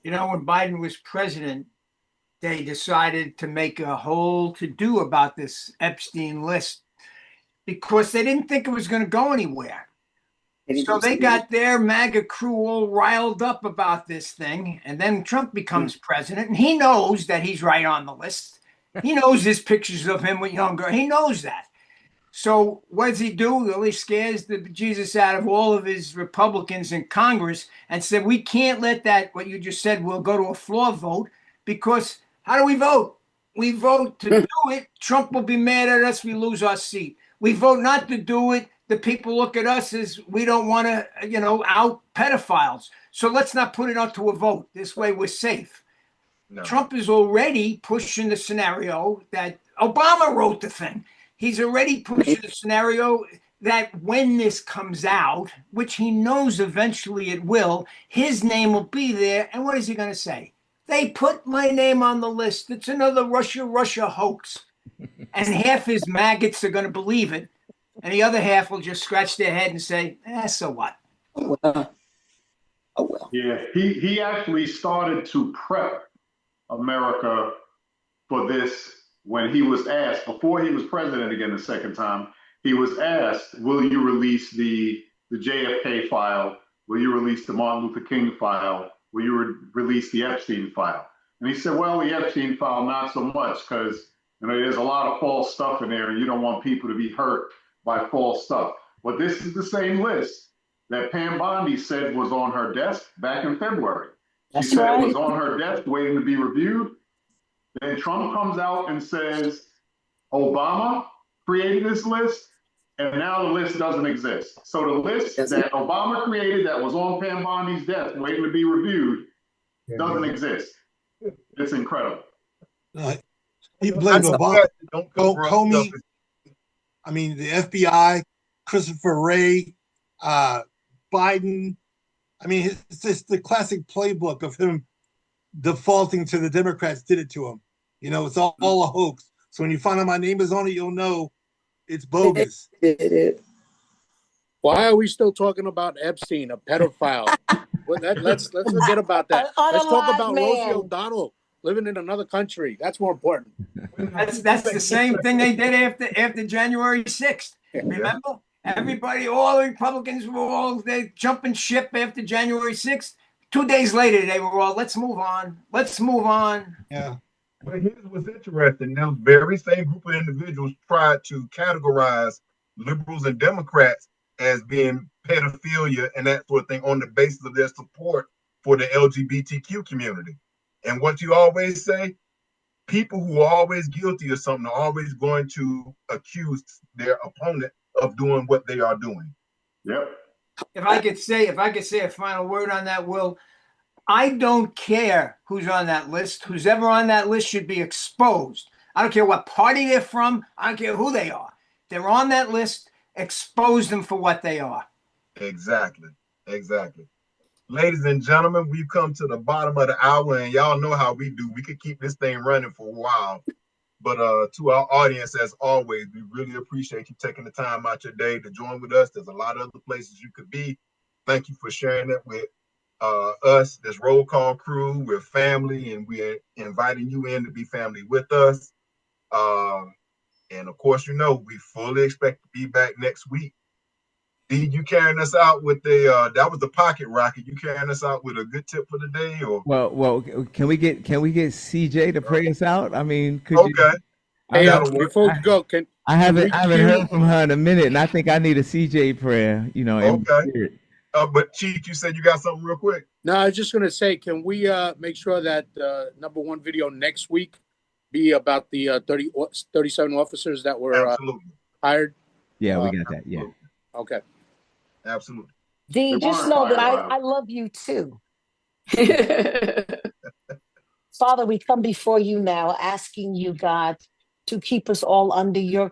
You know, when Biden was president, they decided to make a whole to-do about this Epstein list because they didn't think it was going to go anywhere. So they got their MAGA crew all riled up about this thing. And then Trump becomes president, and he knows that he's right on the list. He knows there's pictures of him with young girls. He knows that. So what does he do? Well, he scares the Jesus out of all of his Republicans in Congress and said, we can't let that, what you just said, we'll go to a floor vote, because how do we vote? We vote to do it. Trump will be mad at us. We lose our seat. We vote not to do it. The people look at us as we don't want to, out pedophiles. So let's not put it up to a vote. This way we're safe. No. Trump is already pushing the scenario that Obama wrote the thing. He's already pushing the scenario that when this comes out, which he knows eventually it will, his name will be there. And what is he going to say? They put my name on the list. It's another Russia hoax. And half his maggots are going to believe it. And the other half will just scratch their head and say, so what? Oh, well. Yeah, he actually started to prep America for this when he was asked, before he was president again the second time, he was asked, will you release the JFK file will you release the Martin Luther King file? Will you release the Epstein file? And he said, well, the Epstein file, not so much, because there's a lot of false stuff in there, and you don't want people to be hurt by false stuff. But this is the same list that Pam Bondi said was on her desk back in February. She said it was on her desk waiting to be reviewed. Then Trump comes out and says, Obama created this list, and now the list doesn't exist. So the list that Obama created that was on Pam Bondi's desk waiting to be reviewed doesn't exist. It's incredible. He blamed Obama. Comey, I mean, the FBI, Christopher Wray, Biden. I mean, it's just the classic playbook of him defaulting to the Democrats did it to him. It's all a hoax. So when you find out my name is on it, you'll know it's bogus. Why are we still talking about Epstein, a pedophile? Let's forget about that. Let's talk about Rosie O'Donnell living in another country. That's more important. That's the same thing they did after January 6th. Remember? Everybody, all the Republicans were they jumping ship after January 6th. 2 days later, they were all, let's move on. Let's move on. Yeah. But here's what's interesting. Those very same group of individuals tried to categorize liberals and Democrats as being pedophilia and that sort of thing on the basis of their support for the LGBTQ community. And what you always say, people who are always guilty of something are always going to accuse their opponent of doing what they are doing. Yep. If I could say a final word on that, Will, I don't care who's on that list. Who's ever on that list should be exposed. I don't care what party they're from. I don't care who they are. They're on that list. Expose them for what they are. Exactly. Ladies and gentlemen, we've come to the bottom of the hour, and y'all know how we do. We could keep this thing running for a while. But to our audience, as always, we really appreciate you taking the time out your day to join with us. There's a lot of other places you could be. Thank you for sharing that with us, this roll call crew. We're family, and we're inviting you in to be family with us. And of course, we fully expect to be back next week. Dee, you carrying us out with that was the pocket rocket. You carrying us out with a good tip for the day, or? Well, can we get CJ to pray us out? I mean, could you? Hey, before we go, I haven't heard from her in a minute, and I think I need a CJ prayer. Okay. But Chief, you said you got something real quick. No, I was just gonna say, can we make sure that number one video next week be about the 37 officers that were hired? Yeah, we got that. Yeah. Okay. Absolutely. Dee, just know that I love you too. Father, we come before you now, asking you, God, to keep us all under your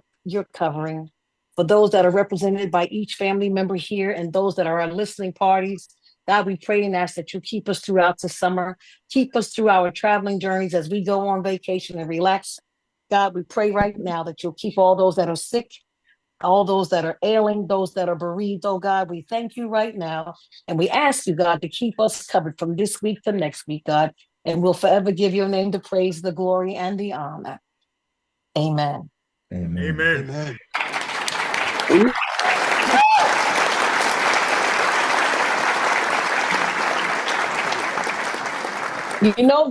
covering. For those that are represented by each family member here and those that are our listening parties, God, we pray and ask that you keep us throughout the summer, keep us through our traveling journeys as we go on vacation and relax. God, we pray right now that you'll keep all those that are sick, all those that are ailing, those that are bereaved. Oh God, we thank you right now. And we ask you, God, to keep us covered from this week to next week, God. And we'll forever give your name the praise, the glory, and the honor. Amen. Amen.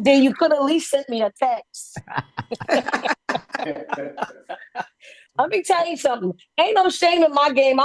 Dee, you could at least send me a text. Let me tell you something. Ain't no shame in my game.